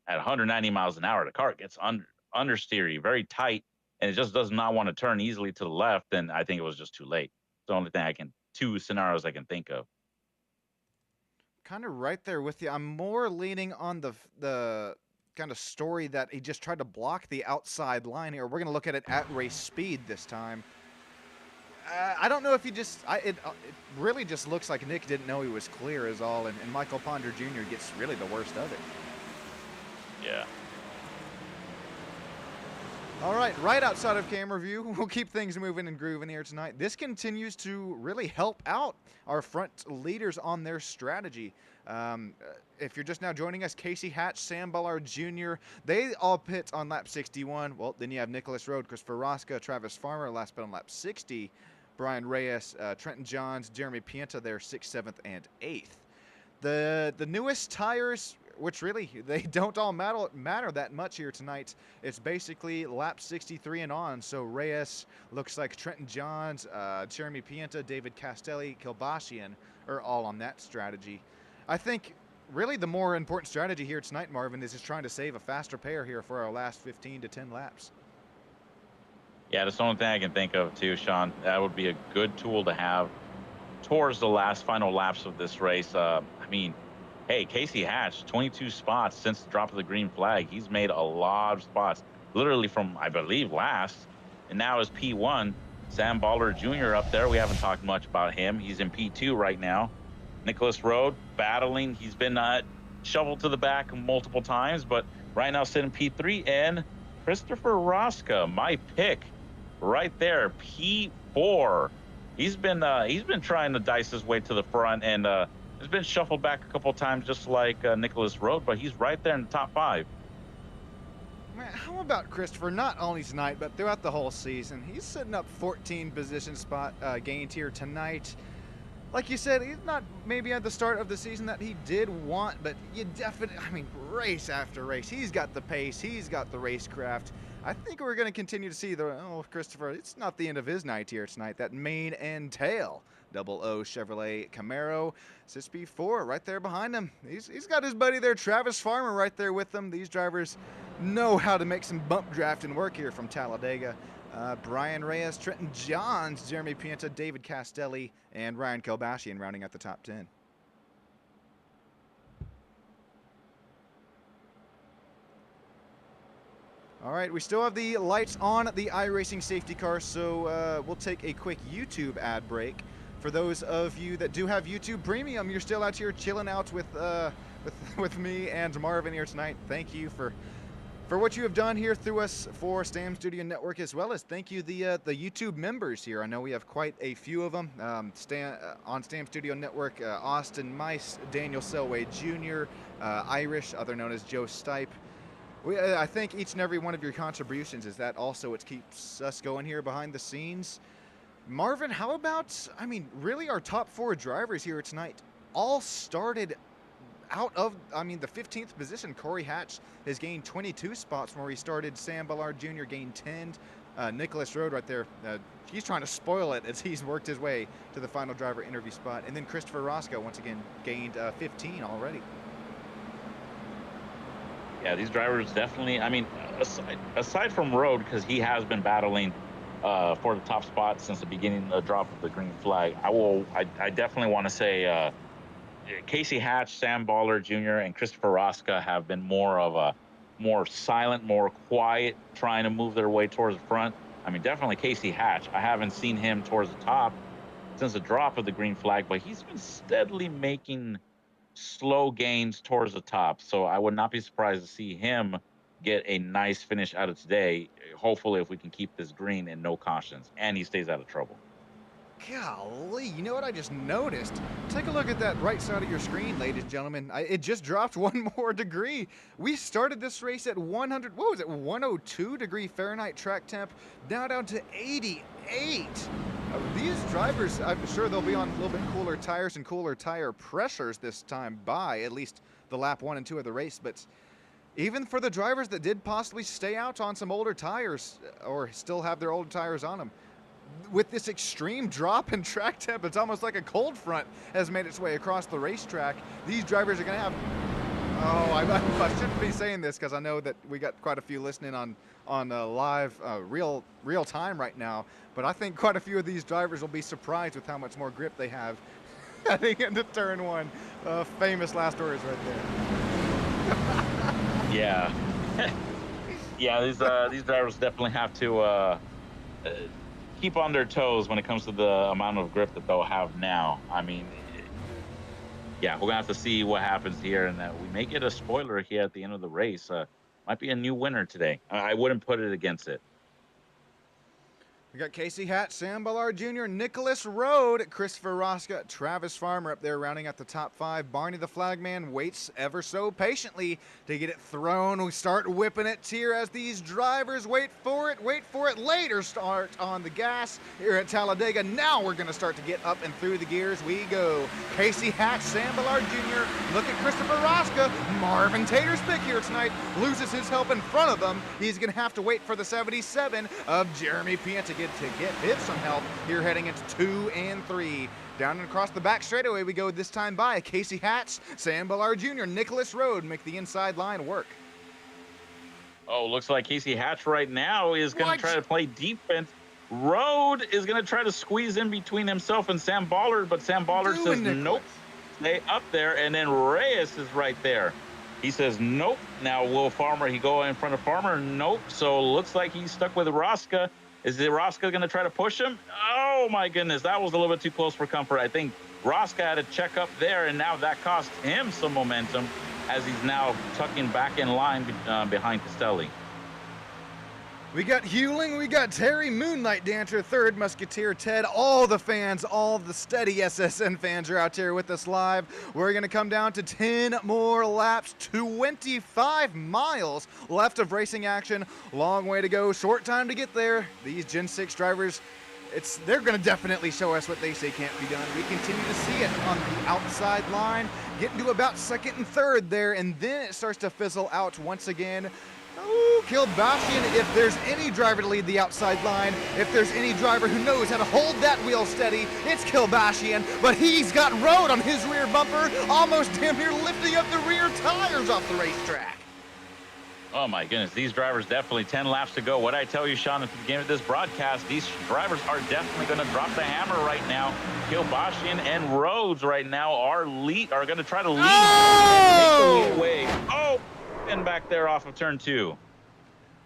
at 190 miles an hour, the car gets understeery, very tight, and it just does not want to turn easily to the left. And I think it was just too late. It's the only thing two scenarios I can think of. Kind of right there with you. I'm more leaning on the kind of story that he just tried to block the outside line here. We're going to look at it at race speed this time. I don't know if it really just looks like Nick didn't know he was clear is all, and Michael Ponder Jr. gets really the worst of it. Yeah. All right outside of camera view, we'll keep things moving and grooving here tonight. This continues to really help out our front leaders on their strategy. If you're just now joining us, Casey Hatch, Sam Ballard Jr., they all pit on lap 61. Well, then you have Nicholas Rode, Christopher Rosca, Travis Farmer, last pit on lap 60. Brian Reyes, Trenton Johns, Jeremy Pienta, they're 6th, 7th, and 8th. The newest tires, which really, they don't all matter that much here tonight. It's basically lap 63 and on. So Reyes looks like Trenton Johns, Jeremy Pienta, David Castelli, Kilbashian are all on that strategy. I think really the more important strategy here tonight, Marvin, is just trying to save a faster pair here for our last 15 to 10 laps. Yeah, that's the only thing I can think of too, Sean. That would be a good tool to have towards the final laps of this race. I mean, hey, Casey Hatch, 22 spots since the drop of the green flag. He's made a lot of spots, literally from, I believe, last, and now is P1. Sam Ballard Jr. up there. We haven't talked much about him. He's in P2 right now. Nicholas Rode battling. He's been shoveled to the back multiple times, but right now sitting P3. And Christopher Rosca, my pick, right there, P4. He's been trying to dice his way to the front, and has been shuffled back a couple times, just like Nicholas Rode, but he's right there in the top 5. Man, how about Christopher? Not only tonight, but throughout the whole season, he's sitting up 14 position spot gained here tonight. like you said, he's not maybe at the start of the season that he did want, but you definitely, I mean, race after race, he's got the pace, he's got the racecraft. I think we're going to continue to see Christopher, it's not the end of his night here tonight. That mane and tail, 00 Chevrolet Camaro, SSP4 right there behind him. He's got his buddy there, Travis Farmer, right there with him. These drivers know how to make some bump drafting work here from Talladega. Brian Reyes, Trenton Johns, Jeremy Pienta, David Castelli, and Ryan Kelbashian rounding out the top 10. All right, we still have the lights on the iRacing safety car, so we'll take a quick YouTube ad break. For those of you that do have YouTube Premium, you're still out here chilling out with me and Marvin here tonight. Thank you for what you have done here through us for Stam Studio Network, as well as thank you the YouTube members here. I know we have quite a few of them on Stam Studio Network. Austin Mice, Daniel Selway Jr., Irish, other known as Joe Stipe. I think each and every one of your contributions is that also what keeps us going here behind the scenes. Marvin, how about, I mean, really our top 4 drivers here tonight all started out of, I mean, the 15th position. Corey Hatch has gained 22 spots from where he started. Sam Ballard Jr. gained 10. Nicholas Rode right there, he's trying to spoil it as he's worked his way to the final driver interview spot. And then Christopher Roscoe once again gained 15 already. Yeah, these drivers definitely, I mean, aside from Rode, because he has been battling for the top spot since the beginning of the drop of the green flag, I definitely want to say Casey Hatch, Sam Ballard Jr., and Christopher Rosca have been more silent, more quiet, trying to move their way towards the front. I mean, definitely Casey Hatch. I haven't seen him towards the top since the drop of the green flag, but he's been steadily making slow gains towards the top. So I would not be surprised to see him get a nice finish out of today. Hopefully, if we can keep this green and no cautions, and he stays out of trouble. Golly, you know what I just noticed? Take a look at that right side of your screen, ladies and gentlemen. It just dropped 1 more degree. We started this race at 102 degree Fahrenheit track temp, now down to 88. These drivers, I'm sure they'll be on a little bit cooler tires and cooler tire pressures this time by at least the lap 1 and 2 of the race, but even for the drivers that did possibly stay out on some older tires or still have their older tires on them, with this extreme drop in track temp, it's almost like a cold front has made its way across the racetrack. These drivers are going to have, I shouldn't be saying this because I know that we got quite a few listening on live, real time right now, but I think quite a few of these drivers will be surprised with how much more grip they have heading into turn 1. Famous last words right there. Yeah. Yeah, these drivers definitely have to keep on their toes when it comes to the amount of grip that they'll have now. I mean, yeah, we're going to have to see what happens here, and we may get a spoiler here at the end of the race. Might be a new winner today. I wouldn't put it against it. We got Casey Hatch, Sam Ballard Jr., Nicholas Rode, Christopher Rosca, Travis Farmer up there rounding out the top 5. Barney the Flagman waits ever so patiently to get it thrown. We start whipping it here as these drivers wait for it, later start on the gas here at Talladega. Now we're going to start to get up and through the gears we go. Casey Hatch, Sam Ballard Jr., look at Christopher Rosca. Marvin Tater's pick here tonight loses his help in front of them. He's going to have to wait for the 77 of Jeremy Pienta to get him some help here heading into 2 and 3. Down and across the back straightaway we go this time by Casey Hatch, Sam Ballard Jr., Nicholas Rode make the inside line work. Oh, looks like Casey Hatch right now is going to try to play defense. Rode is going to try to squeeze in between himself and Sam Ballard, but Sam Ballard says nope, stay up there, and then Reyes is right there. He says nope. Now will Farmer, he go in front of Farmer? Nope. So looks like he's stuck with Rosca. Is Rosca going to try to push him? Oh, my goodness. That was a little bit too close for comfort. I think Rosca had to check up there, and now that cost him some momentum as he's now tucking back in line behind Castelli. We got Hewling, we got Terry, Moonlight Dancer, Third Musketeer, Ted, all the fans, all the steady SSN fans are out here with us live. We're going to come down to 10 more laps, 25 miles left of racing action. Long way to go, short time to get there. These Gen 6 drivers they're going to definitely show us what they say can't be done. We continue to see it on the outside line, getting to about second and third there, and then it starts to fizzle out once again. Oh, Kilbashian, if there's any driver to lead the outside line, if there's any driver who knows how to hold that wheel steady, it's Kilbashian, but he's got road on his rear bumper, almost damn near lifting up the rear tires off the racetrack. Oh my goodness, these drivers definitely 10 laps to go. What I tell you, Sean, at the beginning of this broadcast, these drivers are definitely going to drop the hammer right now. Kilbashian and Rhodes right now are going to try to lead. Oh! Take the lead away. Oh, and back there off of turn 2.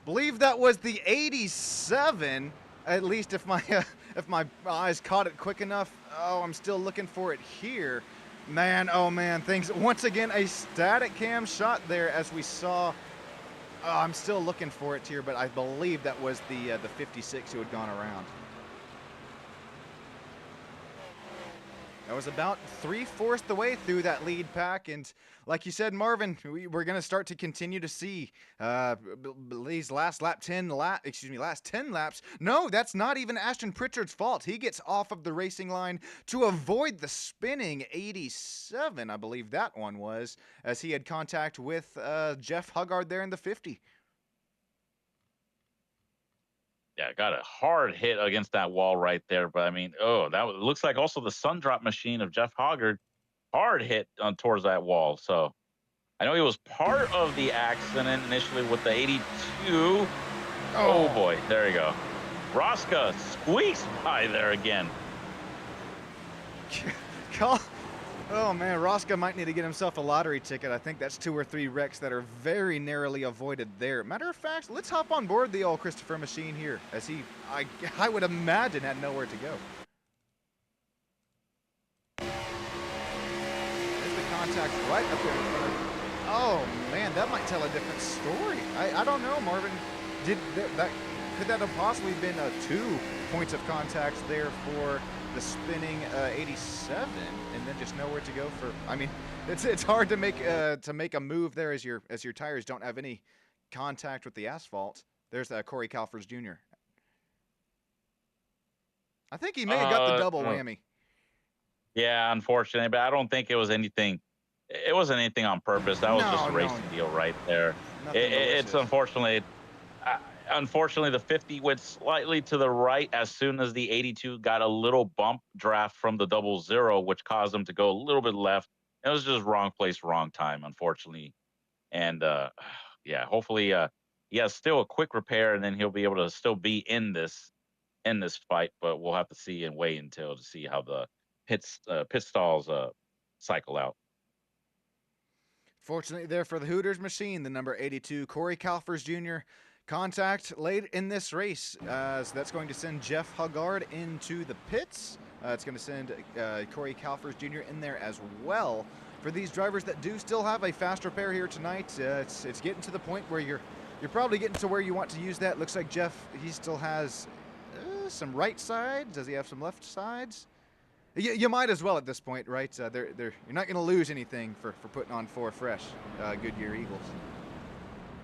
Believe that was the 87, at least if my eyes caught it quick enough. Oh, I'm still looking for it here. Man, oh man, things once again a static cam shot there as we saw. Oh, I'm still looking for it here, but I believe that was the 56 who had gone around. That was about 3/4 the way through that lead pack, and like you said, Marvin, we're going to start to continue to see these last 10 laps. No, that's not even Ashton Pritchard's fault. He gets off of the racing line to avoid the spinning 87, I believe that one was, as he had contact with Jeff Huggard there in the 50. Yeah, got a hard hit against that wall right there. But I mean, looks like also the sun drop machine of Jeff Hoggard, hard hit towards that wall. So I know he was part of the accident initially with the 82. Oh boy, there you go. Rosca squeaks by there again. Oh man, Rosca might need to get himself a lottery ticket. I think that's 2 or 3 wrecks that are very narrowly avoided there. Matter of fact, let's hop on board the old Christopher machine here, as I would imagine, had nowhere to go. There's the contact right up there in front of. Oh man, that might tell a different story. I don't know, Marvin. Could that have possibly been 2 points of contact there for the spinning 87, and then just nowhere to go for? I mean, it's hard to make a move there as your tires don't have any contact with the asphalt. There's Corey Calfers Jr. I think he may have got the double whammy. Yeah, unfortunately, but I don't think it was anything. It wasn't anything on purpose. That was just a racing deal right there. It's unfortunately. Unfortunately, the 50 went slightly to the right as soon as the 82 got a little bump draft from the 00, which caused them to go a little bit left. It was just wrong place, wrong time, unfortunately. And yeah, hopefully he has still a quick repair, and then he'll be able to still be in this fight. But we'll have to see and wait until to see how the pit stalls cycle out. Fortunately, there for the Hooters machine, the number 82, Corey Calfers Jr. Contact late in this race, so that's going to send Jeff Huggard into the pits. It's going to send Corey Calfers Jr. in there as well. For these drivers that do still have a fast repair here tonight, it's getting to the point where you're probably getting to where you want to use that. Looks like Jeff, he still has some right sides. Does he have some left sides? You might as well at this point, right? You're not going to lose anything for putting on 4 fresh Goodyear Eagles.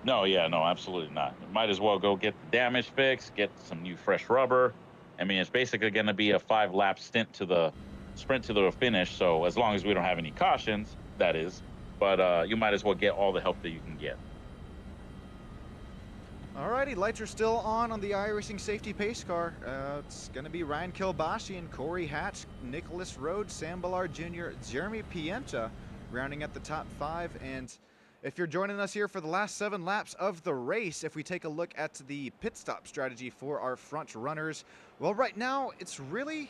No, absolutely not. Might as well go get the damage fixed, get some new fresh rubber. I mean, it's basically going to be a 5-lap sprint to the finish. So as long as we don't have any cautions, that is. But you might as well get all the help that you can get. Alrighty, lights are still on the iRacing safety pace car. It's going to be Ryan Kilbashian, Corey Hatch, Nicholas Rhodes, Sam Ballard Jr., Jeremy Pienta rounding at the top 5. And if you're joining us here for the last 7 laps of the race, if we take a look at the pit stop strategy for our front runners, well, right now it's really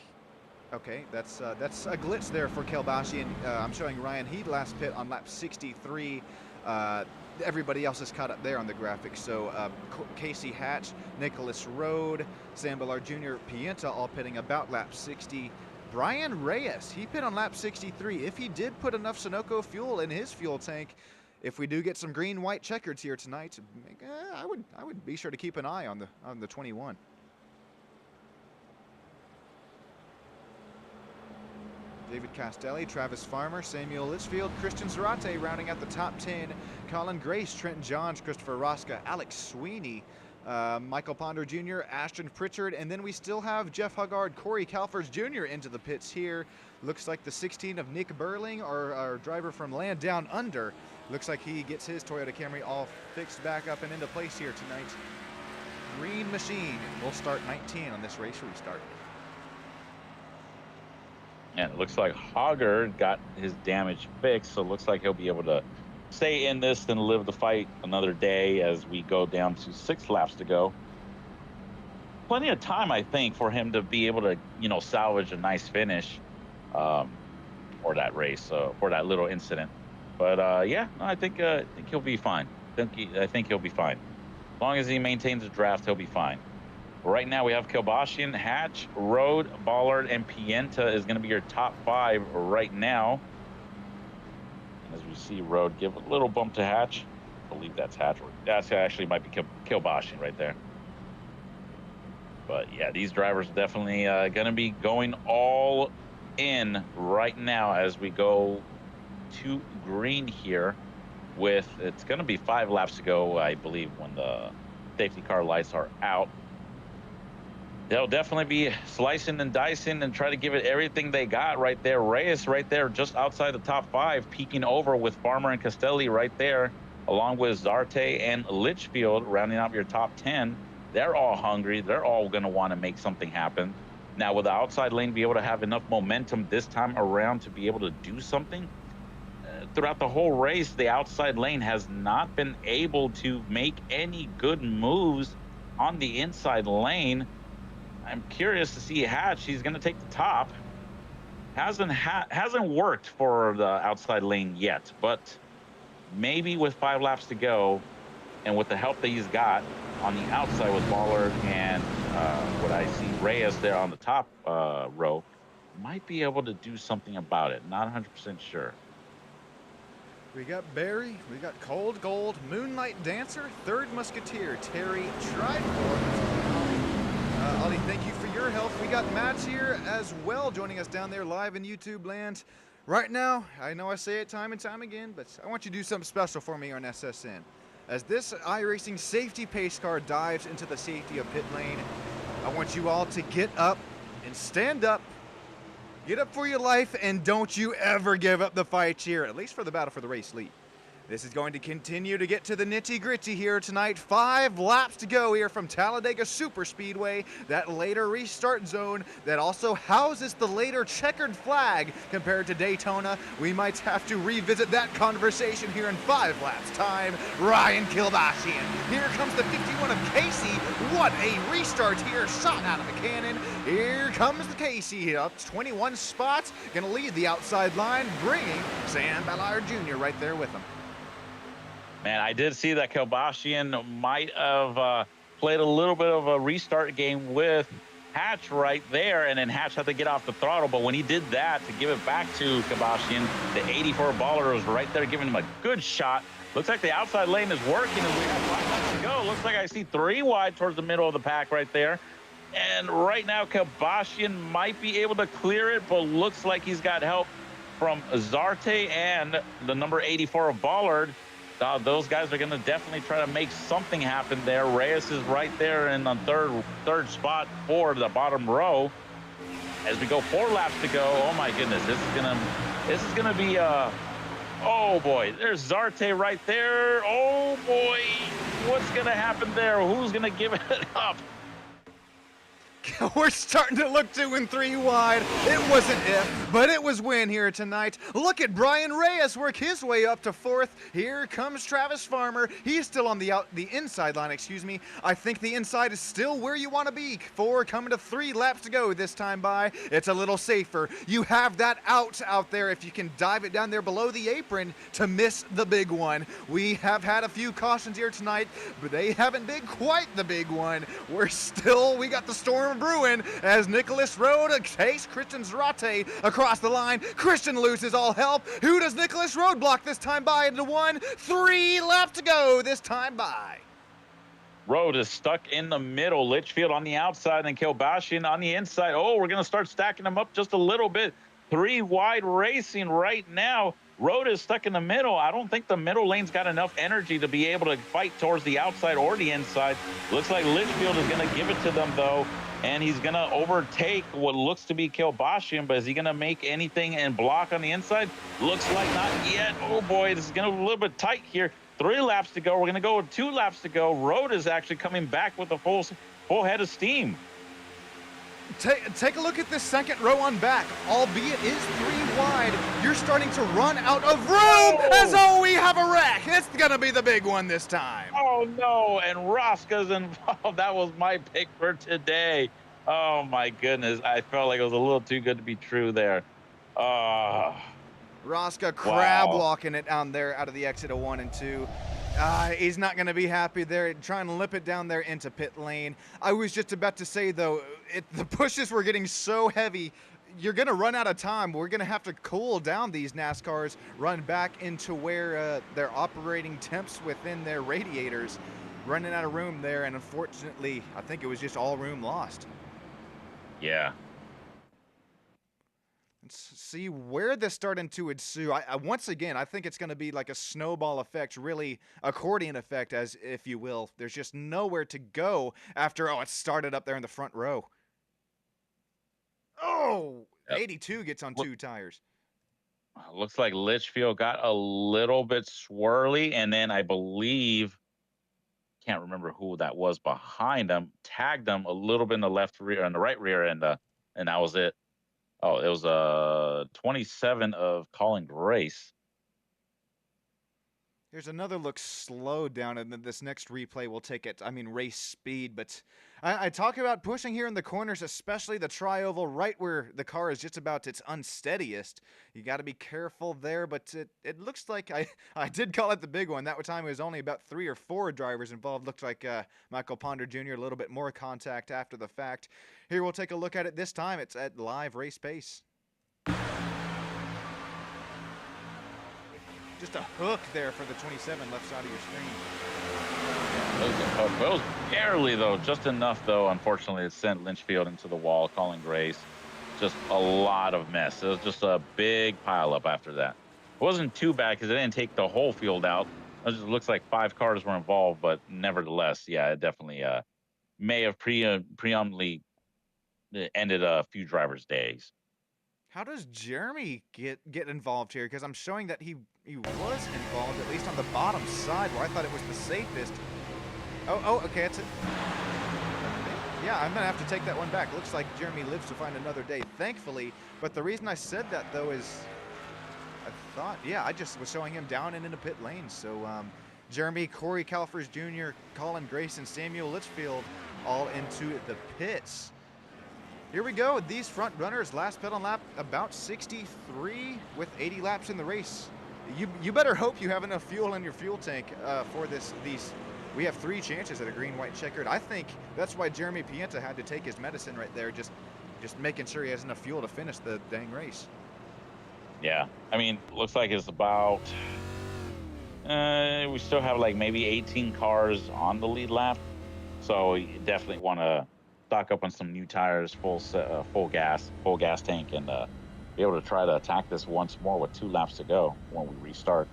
okay. That's a glitch there for Kilbashian. I'm showing Ryan. He last pit on lap 63. Everybody else is caught up there on the graphics. So Casey Hatch, Nicholas Rhodes, Sam Ballard Jr., Pienta all pitting about lap 60. Brian Reyes, he pit on lap 63. If he did put enough Sunoco fuel in his fuel tank, if we do get some green-white checkers here tonight, I would be sure to keep an eye on the 21. David Castelli, Travis Farmer, Samuel Litchfield, Christian Zarate rounding out the top 10. Colin Grace, Trenton Johns, Christopher Rosca, Alex Sweeney, Michael Ponder Jr., Ashton Pritchard, and then we still have Jeff Huggard, Corey Calfers Jr. into the pits here. Looks like the 16 of Nick Burling, our driver from Land Down Under. Looks like he gets his Toyota Camry all fixed back up and into place here tonight. Green Machine will start 19 on this race restart. And it looks like Hogger got his damage fixed, so it looks like he'll be able to stay in this and live the fight another day as we go down to 6 laps to go. Plenty of time, I think, for him to be able to, you know, salvage a nice finish for that race, for that little incident. But yeah, I think he'll be fine. I think he'll be fine. As long as he maintains the draft, he'll be fine. Right now we have Kilbashian, Hatch, Rode, Ballard, and Pienta is going to be your top 5 right now. As we see Rode give a little bump to Hatch. I believe that's Hatch. That's actually might be Kilbashian right there. But yeah, these drivers are definitely going to be going all in right now as we go to green here. It's going to be 5 laps to go, I believe, when the safety car lights are out. They'll definitely be slicing and dicing and try to give it everything they got right there. Reyes right there just outside the top 5, peeking over with Farmer and Castelli right there, along with Zarte and Litchfield rounding out your top 10. They're all hungry. They're all going to want to make something happen. Now, will the outside lane be able to have enough momentum this time around to be able to do something? Throughout the whole race, the outside lane has not been able to make any good moves on the inside lane. I'm curious to see Hatch. He's going to take the top. Hasn't worked for the outside lane yet, but maybe with 5 laps to go and with the help that he's got on the outside with Ballard and what I see Reyes there on the top row, might be able to do something about it. Not 100% sure. We got Barry, we got Cold Gold, Moonlight Dancer, Third Musketeer, Terry, Triforce. Ollie, thank you for your help. We got Matt here as well joining us down there live in YouTube land. Right now, I know I say it time and time again, but I want you to do something special for me on SSN. As this iRacing safety pace car dives into the safety of pit lane, I want you all to get up and stand up. Get up for your life, and don't you ever give up the fight here, at least for the battle for the race lead. This is going to continue to get to the nitty-gritty here tonight. 5 laps to go here from Talladega Superspeedway, that later restart zone that also houses the later checkered flag compared to Daytona. We might have to revisit that conversation here in 5 laps time. Ryan Kilbashian. Here comes the 51 of Casey. What a restart here, shot out of a cannon. Here comes the Casey up 21 spots, gonna lead the outside line, bringing Sam Ballard Jr. right there with him. Man, I did see that Kilbashian might have played a little bit of a restart game with Hatch right there, and then Hatch had to get off the throttle. But when he did that to give it back to Kilbashian, the 84 baller was right there giving him a good shot. Looks like the outside lane is working, and we have 5 laps to go. Looks like I see 3 wide towards the middle of the pack right there. And right now, Kilbashian might be able to clear it, but looks like he's got help from Zarte and the number 84 of Ballard. Those guys are going to definitely try to make something happen there. Reyes is right there in the third spot for the bottom row. As we go 4 laps to go, oh my goodness, this is gonna be oh boy, there's Zarte right there. Oh boy, what's gonna happen there? Who's gonna give it up? We're starting to look 2 and 3 wide. It wasn't if, but it was when here tonight. Look at Brian Reyes work his way up to 4th. Here comes Travis Farmer. He's still on the inside line, excuse me. I think the inside is still where you want to be. 4 coming to 3 laps to go this time by. It's a little safer. You have that out there if you can dive it down there below the apron to miss the big one. We have had a few cautions here tonight, but they haven't been quite the big one. We got the storm brewing as Nicholas Rode takes Christian Zarate across the line. Christian loses all help. Who does Nicholas Rode block this time by into 1? 3 laps to go this time by. Rode is stuck in the middle. Litchfield on the outside and Kilbashian on the inside. Oh, we're going to start stacking them up just a little bit. 3 wide racing right now. Road is stuck in the middle. I don't think the middle lane's got enough energy to be able to fight towards the outside or the inside. Looks like Litchfield is going to give it to them, though, and he's going to overtake what looks to be Kilbashian, but is he going to make anything and block on the inside? Looks like not yet. Oh, boy, this is going to be a little bit tight here. 3 laps to go. We're going to go with 2 laps to go. Road is actually coming back with a full head of steam. Take a look at this second row on back, albeit is 3 wide. You're starting to run out of room as we have a wreck. It's going to be the big one this time. Oh, no, and Rosca's involved. That was my pick for today. Oh, my goodness. I felt like it was a little too good to be true there. Rosca crab walking it down there out of the exit of 1 and 2. He's not going to be happy there, trying to lip it down there into pit lane. I was just about to say, though, the pushes were getting so heavy, you're going to run out of time. We're going to have to cool down these NASCARs, run back into where they're operating temps within their radiators, running out of room there, and unfortunately, I think it was just all room lost. Yeah. Let's see where this started to ensue. Once again, I think it's going to be like a snowball effect, really accordion effect, as if you will. There's just nowhere to go after, it started up there in the front row. Yep. 82 gets on 2 tires. Looks like Litchfield got a little bit swirly, and then I believe, can't remember who that was behind him, tagged him a little bit in the left rear and the right rear end, and that was it. Oh, it was 27 of Colin Grace. Here's another look slowed down, and then this next replay will take it, race speed. But I talk about pushing here in the corners, especially the tri-oval, right where the car is just about its unsteadiest. You got to be careful there, but it looks like I did call it the big one. That time it was only about 3 or 4 drivers involved. Looked like Michael Ponder Jr., a little bit more contact after the fact. Here we'll take a look at it. This time it's at live race pace. Just a hook there for the 27 left side of your screen. It was barely, though, just enough, though. Unfortunately, it sent Litchfield into the wall, Colin Grace. Just a lot of mess. It was just a big pileup after that. It wasn't too bad because it didn't take the whole field out. It just looks like 5 cars were involved, but nevertheless, yeah, it definitely may have preemptively ended a few drivers' days. How does Jeremy get involved here? Because I'm showing that he was involved, at least on the bottom side, where I thought it was the safest. Okay, that's it. Yeah, I'm going to have to take that one back. Looks like Jeremy lives to find another day, thankfully. But the reason I said that, though, is I just was showing him down and into pit lanes. So Jeremy, Corey Calfers Jr., Colin Grace, and Samuel Litchfield all into the pits. Here we go. These front runners, last pit on lap, about 63 with 80 laps in the race. You better hope you have enough fuel in your fuel tank for these. We have 3 chances at a green, white checkered. I think that's why Jeremy Pienta had to take his medicine right there, just making sure he has enough fuel to finish the dang race. Yeah, looks like it's about, we still have like maybe 18 cars on the lead lap. So you definitely want to stock up on some new tires, full gas tank, and be able to try to attack this once more with 2 laps to go when we restart.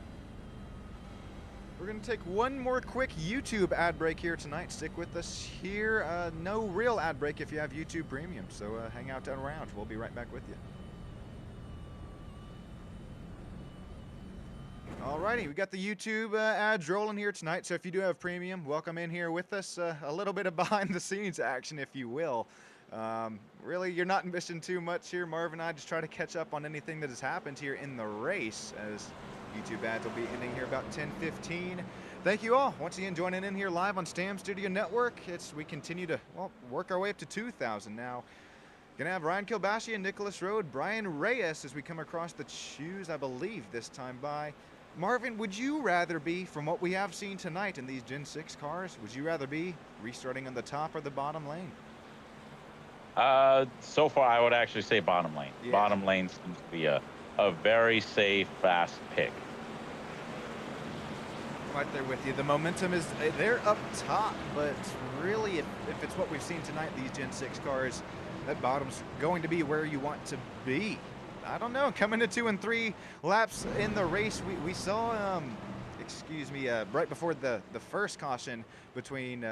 We're going to take one more quick YouTube ad break here tonight. Stick with us here. No real ad break if you have YouTube Premium, so hang out down around. We'll be right back with you. Alrighty, we got the YouTube ads rolling here tonight, so if you do have Premium, welcome in here with us. A little bit of behind-the-scenes action, if you will. Really, you're not missing too much here. Marv and I just try to catch up on anything that has happened here in the race, as YouTube ads will be ending here about 10:15. Thank you all once again joining in here live on Stam Studio Network. We continue to work our way up to 2,000 now. Gonna have Ryan Kilbashian, Nicholas Road, Brian Reyes as we come across the choose, I believe, this time by. Marvin, would you rather be, from what we have seen tonight in these Gen 6 cars, would you rather be restarting on the top or the bottom lane? So far, I would actually say bottom lane. Yeah. Bottom lane seems to be a very safe, fast pick. Right there with you. The momentum is, they're up top, but really, if it's what we've seen tonight, these Gen 6 cars, that bottom's going to be where you want to be. I don't know, coming to 2 and 3 laps in the race, we saw, excuse me, right before the first caution between,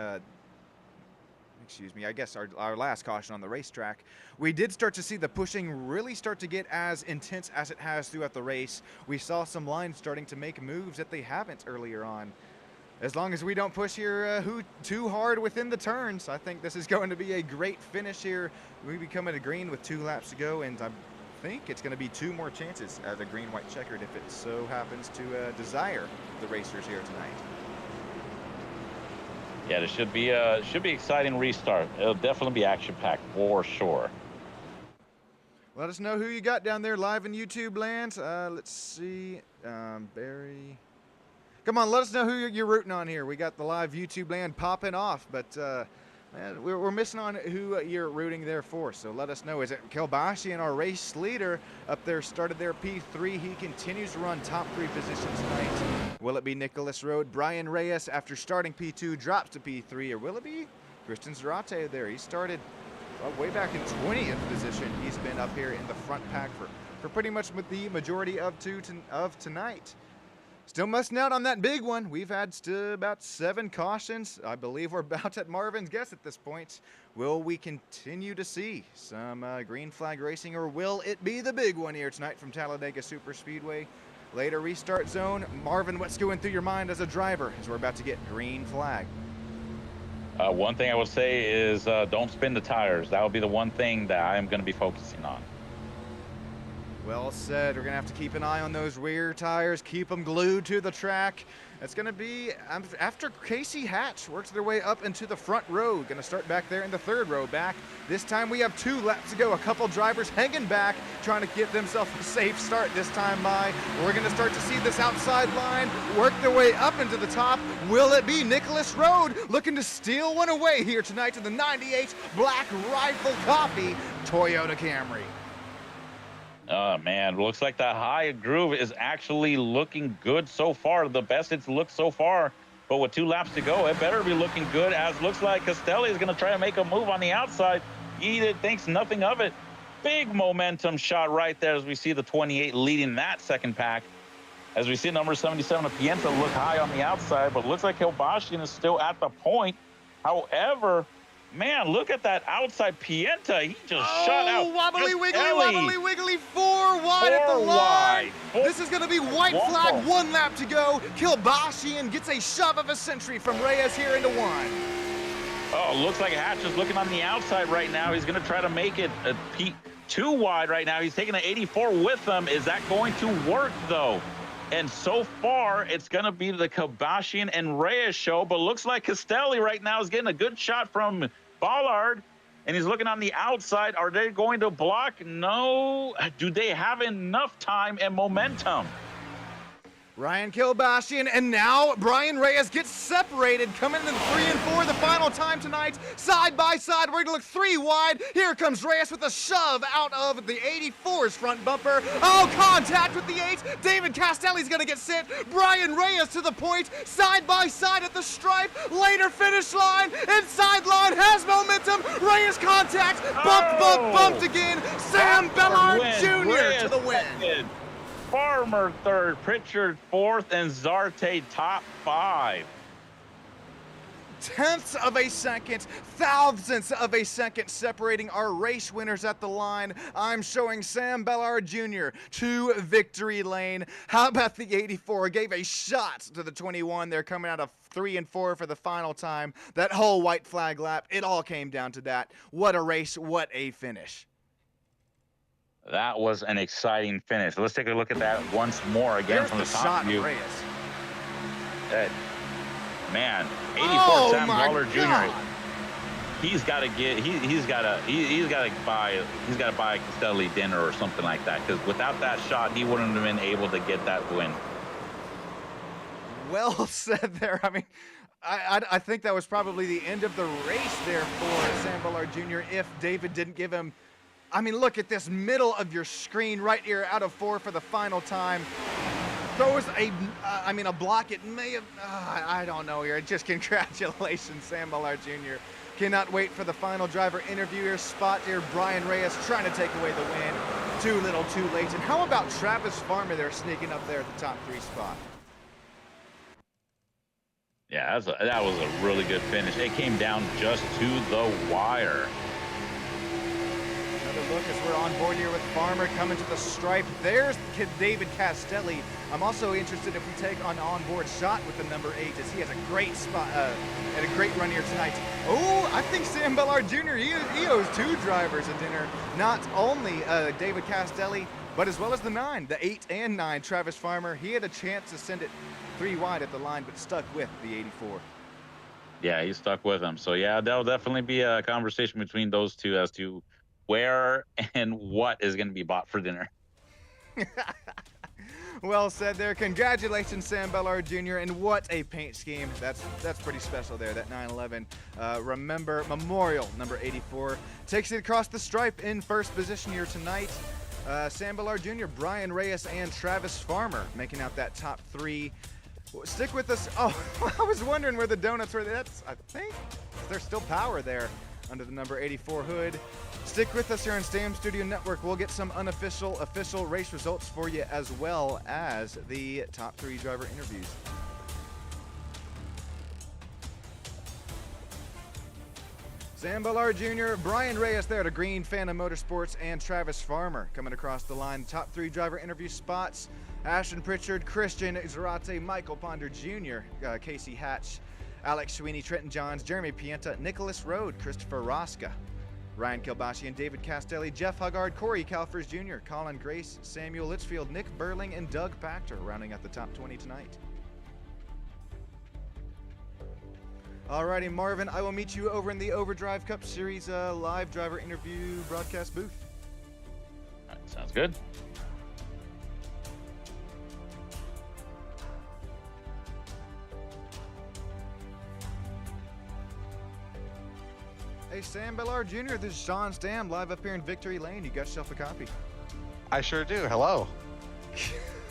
excuse me, I guess our last caution on the racetrack, we did start to see the pushing really start to get as intense as it has throughout the race. We saw some lines starting to make moves that they haven't earlier on. As long as we don't push here too hard within the turns, I think this is going to be a great finish here. We be coming to green with 2 laps to go, and I think it's going to be 2 more chances as a green-white checkered if it so happens to desire the racers here tonight. Yeah, this should be exciting restart. It'll definitely be action-packed for sure. Let us know who you got down there live in YouTube land. Let's see, Barry. Come on, let us know who you're rooting on here. We got the live YouTube land popping off, but man, we're missing on who you're rooting there for. So let us know. Is it Kilbashi, our race leader up there, started their P3. He continues to run top 3 positions tonight. Will it be Nicholas Road? Brian Reyes, after starting P2, drops to P3, or will it be Christian Zarate there? He started way back in 20th position. He's been up here in the front pack for pretty much the majority of tonight. Still missing out on that big one. We've had about 7 cautions. I believe we're about at Marvin's guess at this point. Will we continue to see some green flag racing, or will it be the big one here tonight from Talladega Super Speedway? Later restart zone. Marvin, what's going through your mind as a driver as we're about to get green flag? One thing I would say is don't spin the tires. That will be the one thing that I'm going to be focusing on. Well said. We're going to have to keep an eye on those rear tires, keep them glued to the track. It's going to be after Casey Hatch works their way up into the front row. Going to start back there in the 3rd row back. This time we have 2 laps to go. A couple drivers hanging back, trying to get themselves a safe start this time by. We're going to start to see this outside line work their way up into the top. Will it be Nicholas Road looking to steal one away here tonight to the 98 Black Rifle Coffee Toyota Camry? Oh, man, looks like the high groove is actually looking good so far. The best it's looked so far. But with 2 laps to go, it better be looking good, as looks like Castelli is going to try to make a move on the outside. He thinks nothing of it. Big momentum shot right there as we see the 28 leading that second pack. As we see number 77 of Pienta look high on the outside, but looks like Kilbashian is still at the point. However, man, look at that outside Pienta. He just shot out. Wobbly wiggly, 4 wide at the line. This is going to be white flag, 1 lap to go. Kilbashian gets a shove of a century from Reyes here into 1. Oh, looks like Hatch is looking on the outside right now. He's going to try to make it a P2 wide right now. He's taking an 84 with him. Is that going to work, though? And so far, it's going to be the Kilbashian and Reyes show, but looks like Castelli right now is getting a good shot from Ballard, and he's looking on the outside. Are they going to block? No. Do they have enough time and momentum? Ryan Kilbashian, and now Brian Reyes gets separated, coming in 3 and 4 the final time tonight. Side by side, we're gonna look 3 wide. Here comes Reyes with a shove out of the 84's front bumper. Oh, contact with the 8. David Castelli's gonna get sent. Brian Reyes to the point, side by side at the stripe. Later finish line, inside line, has momentum. Reyes contact, bumped again. Sam Bellard Jr. to the win. Farmer 3rd, Pritchard 4th, and Zarte top 5. Tenths of a second, thousandths of a second separating our race winners at the line. I'm showing Sam Bellard Jr. to victory lane. How about the 84? Gave a shot to the 21. They're coming out of 3 and 4 for the final time. That whole white flag lap, it all came down to that. What a race, what a finish. That was an exciting finish. Let's take a look at that once more again. There's from the top view. Man, 84 Sam Ballard Jr. He's got to buy Castelli dinner or something like that, because without that shot, he wouldn't have been able to get that win. Well said there. I mean, I think that was probably the end of the race there for Sam Ballard Jr. if David didn't give him. I mean, look at this middle of your screen right here, out of 4 for the final time. Throws a block. It may have, I don't know here. Just congratulations, Sam Ballard Jr. Cannot wait for the final driver interview here. Spot here, Brian Reyes trying to take away the win. too little too late. And how about Travis Farmer there sneaking up there at the top 3 spot? Yeah, that was a really good finish. It came down just to the wire. Another look as we're on board here with Farmer coming to the stripe. There's David Castelli. I'm also interested if we take on onboard shot with the number 8, as he has a great spot and a great run here tonight. Oh, I think Sam Bellard Jr., he owes 2 drivers a dinner. Not only David Castelli, but as well as the 9, the 8 and 9, Travis Farmer. He had a chance to send it 3 wide at the line, but stuck with the 84. Yeah, he stuck with him. So yeah, that'll definitely be a conversation between those two as to where and what is going to be bought for dinner. Well said there. Congratulations, Sam Bellard Jr. And what a paint scheme. That's pretty special there, that 911. Remember, Memorial, number 84, takes it across the stripe in first position here tonight. Sam Bellard Jr., Brian Reyes, and Travis Farmer making out that top 3. Stick with us. Oh, I was wondering where the donuts were. I think there's still power there under the number 84 hood. Stick with us here on Stam Studio Network. We'll get some unofficial, official race results for you, as well as the top 3 driver interviews. Sam Bellard Jr., Brian Reyes there to Green Phantom Motorsports, and Travis Farmer coming across the line. Top 3 driver interview spots: Ashton Pritchard, Christian Zarate, Michael Ponder Jr., Casey Hatch, Alex Sweeney, Trenton Johns, Jeremy Pienta, Nicholas Rode, Christopher Rosca, Ryan Kilbashi and David Castelli, Jeff Huggard, Corey Calfers Jr., Colin Grace, Samuel Litchfield, Nick Burling, and Doug Pachter rounding out the top 20 tonight. Alrighty, Marvin, I will meet you over in the Overdrive Cup Series live driver interview broadcast booth. All right, sounds good. Hey, Sam Bellard Jr., this is Sean Stam live up here in Victory Lane. You got yourself a copy. I sure do. Hello.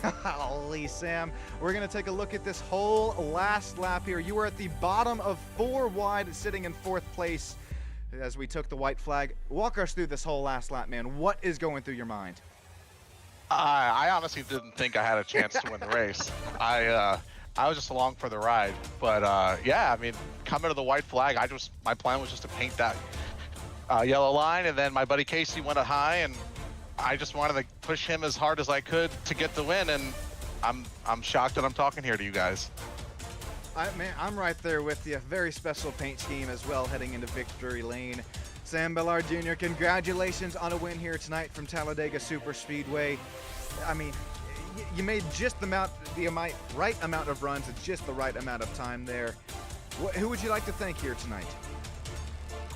Holy Sam, we're going to take a look at this whole last lap here. You were at the bottom of 4 wide, sitting in 4th place as we took the white flag. Walk us through this whole last lap, man. What is going through your mind? I honestly didn't think I had a chance to win the race. I was just along for the ride, but yeah, I mean, coming to the white flag, my plan was just to paint that yellow line, and then my buddy Casey went up high, and I just wanted to push him as hard as I could to get the win, and I'm shocked that I'm talking here to you guys. Man, I'm right there with you. Very special paint scheme as well heading into Victory Lane. Sam Bellard Jr., congratulations on a win here tonight from Talladega Super Speedway. I mean, you made just the right amount of runs at just the right amount of time there. Who would you like to thank here tonight?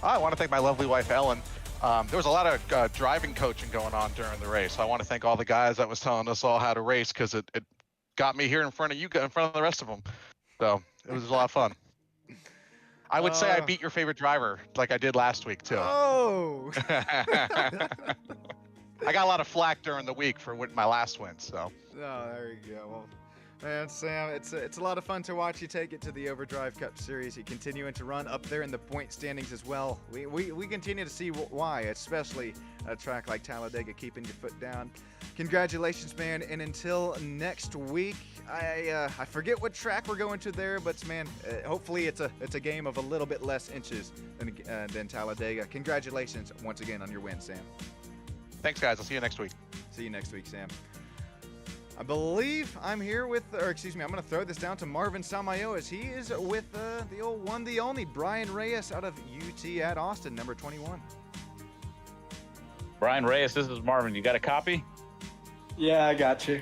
I want to thank my lovely wife, Ellen. There was a lot of driving coaching going on during the race. I want to thank all the guys that was telling us all how to race, because it got me here in front of you, in front of the rest of them. So it was a lot of fun. I would say I beat your favorite driver like I did last week, too. Oh! I got a lot of flack during the week for my last win, so. Oh, there you go. Well, man, Sam, it's a lot of fun to watch you take it to the Overdrive Cup Series. You continuing to run up there in the point standings as well. We continue to see why, especially a track like Talladega, keeping your foot down. Congratulations, man, and until next week, I forget what track we're going to there, but man, hopefully it's a game of a little bit less inches than Talladega. Congratulations once again on your win, Sam. Thanks, guys. I'll see you next week. See you next week, Sam. I believe I'm here with, I'm going to throw this down to Marvin Samayo, as he is with the old one, the only Brian Reyes out of UT at Austin, number 21. Brian Reyes, this is Marvin. You got a copy? Yeah, I got you.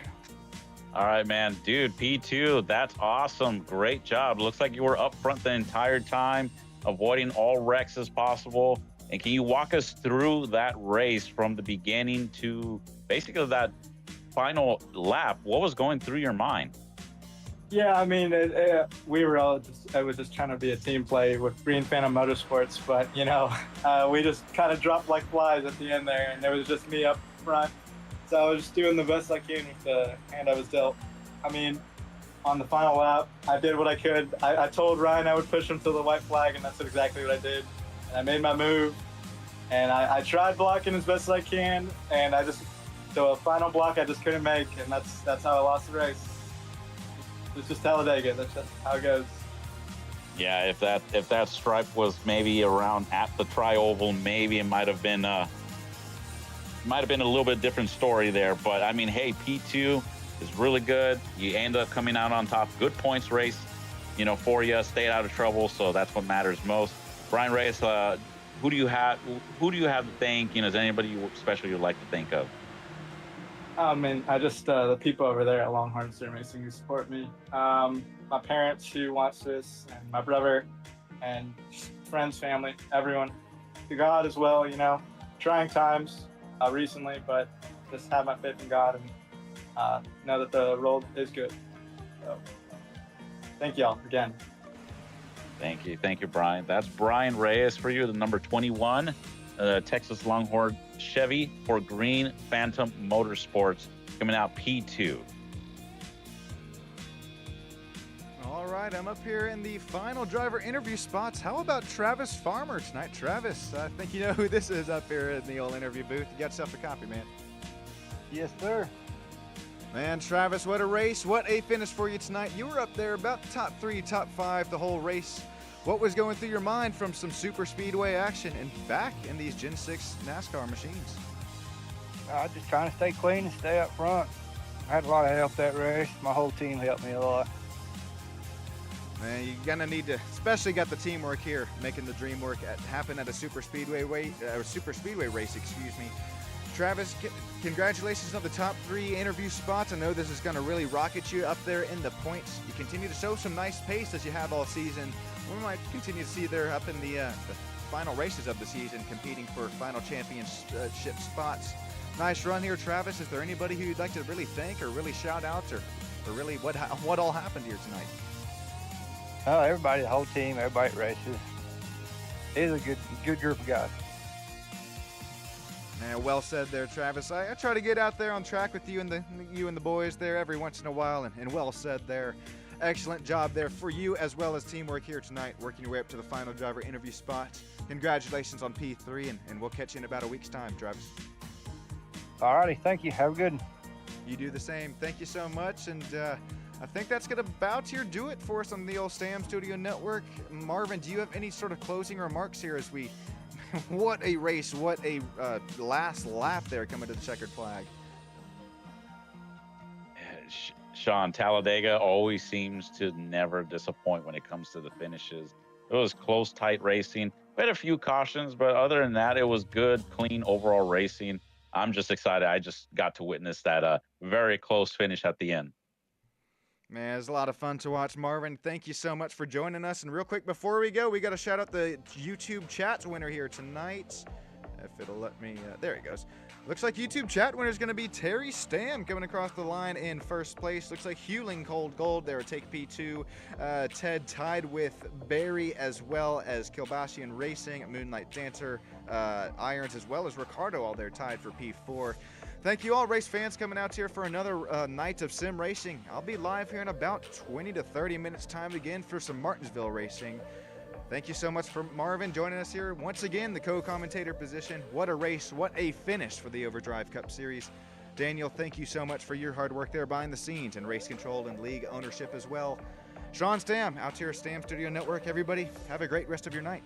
All right, man. Dude, P2, that's awesome. Great job. Looks like you were up front the entire time, avoiding all wrecks as possible. And can you walk us through that race from the beginning to basically that final lap? What was going through your mind? Yeah, I mean, we were all it was just trying to be a team play with Green Phantom Motorsports, but, you know, we just kind of dropped like flies at the end there, and it was just me up front. So I was just doing the best I can with the hand I was dealt. I mean, on the final lap, I did what I could. I told Ryan I would push him to the white flag, and that's exactly what I did. And I made my move, and I tried blocking as best as I can, and I just So a final block I just couldn't make, and that's how I lost the race. It's just Talladega. That's just how it goes. Yeah, if that stripe was maybe around at the tri-oval, maybe it might have been a little bit different story there. But I mean, hey, P2 is really good. You end up coming out on top. Good points race, for you. Stayed out of trouble, so that's what matters most. Brian Reyes, who do you have to thank? Is there anybody special you'd like to think of? I just the people over there at Longhorn Sim Racing who support me. My parents who watch this, and my brother, and friends, family, everyone. To God as well, trying times recently, but just have my faith in God and know that the road is good. So, thank y'all again. Thank you, Brian. That's Brian Reyes for you, the number 21, Texas Longhorn Chevy for Green Phantom Motorsports, coming out P2. All right, I'm up here in the final driver interview spots. How about Travis Farmer tonight? Travis, I think you know who this is up here in the old interview booth. You got yourself a copy, man. Yes, sir. Man, Travis, what a race. What a finish for you tonight. You were up there about top 3, top 5 the whole race. What was going through your mind from some super speedway action and back in these Gen 6 NASCAR machines? Just trying to stay clean and stay up front. I had a lot of help that race. My whole team helped me a lot. Man, you're gonna need to, especially got the teamwork here, making the dream work happen at a super speedway race. Excuse me. Travis, congratulations on the top 3 interview spots. I know this is going to really rocket you up there in the points. You continue to show some nice pace as you have all season. We might continue to see you there up in the final races of the season, competing for final championship spots. Nice run here, Travis. Is there anybody who you'd like to really thank or really shout out or really what all happened here tonight? Oh, everybody, the whole team, everybody at races. It is a good group of guys. Man, well said there, Travis. I try to get out there on track with you and the boys there every once in a while, and well said there. Excellent job there for you as well as teamwork here tonight, working your way up to the final driver interview spot. Congratulations on P3, and we'll catch you in about a week's time, Travis. All righty, thank you. Have a good one. You do the same. Thank you so much, and I think that's going to about here do it for us on the old Stam Studio Network. Marvin, do you have any sort of closing remarks here as we... What a race, what a last lap there coming to the checkered flag. Sean, Talladega always seems to never disappoint when it comes to the finishes. It was close, tight racing. We had a few cautions, but other than that, it was good, clean overall racing. I'm just excited. I just got to witness that very close finish at the end. Man, it's a lot of fun to watch. Marvin, thank you so much for joining us. And real quick, before we go, we got to shout out the YouTube chat winner here tonight. If it'll let me, there he goes. Looks like YouTube chat winner is going to be Terry Stam coming across the line in first place. Looks like Hewling Cold Gold there, take P2. Ted tied with Barry as well as Kilbashian Racing, Moonlight Dancer, Irons, as well as Ricardo, all there tied for P4. Thank you all race fans coming out here for another night of sim racing. I'll be live here in about 20 to 30 minutes time again for some Martinsville racing. Thank you so much for Marvin joining us here. Once again, the co-commentator position. What a race, what a finish for the Overdrive Cup Series. Daniel, thank you so much for your hard work there behind the scenes and race control and league ownership as well. Sean Stam out here at Stam Studio Network. Everybody, have a great rest of your night.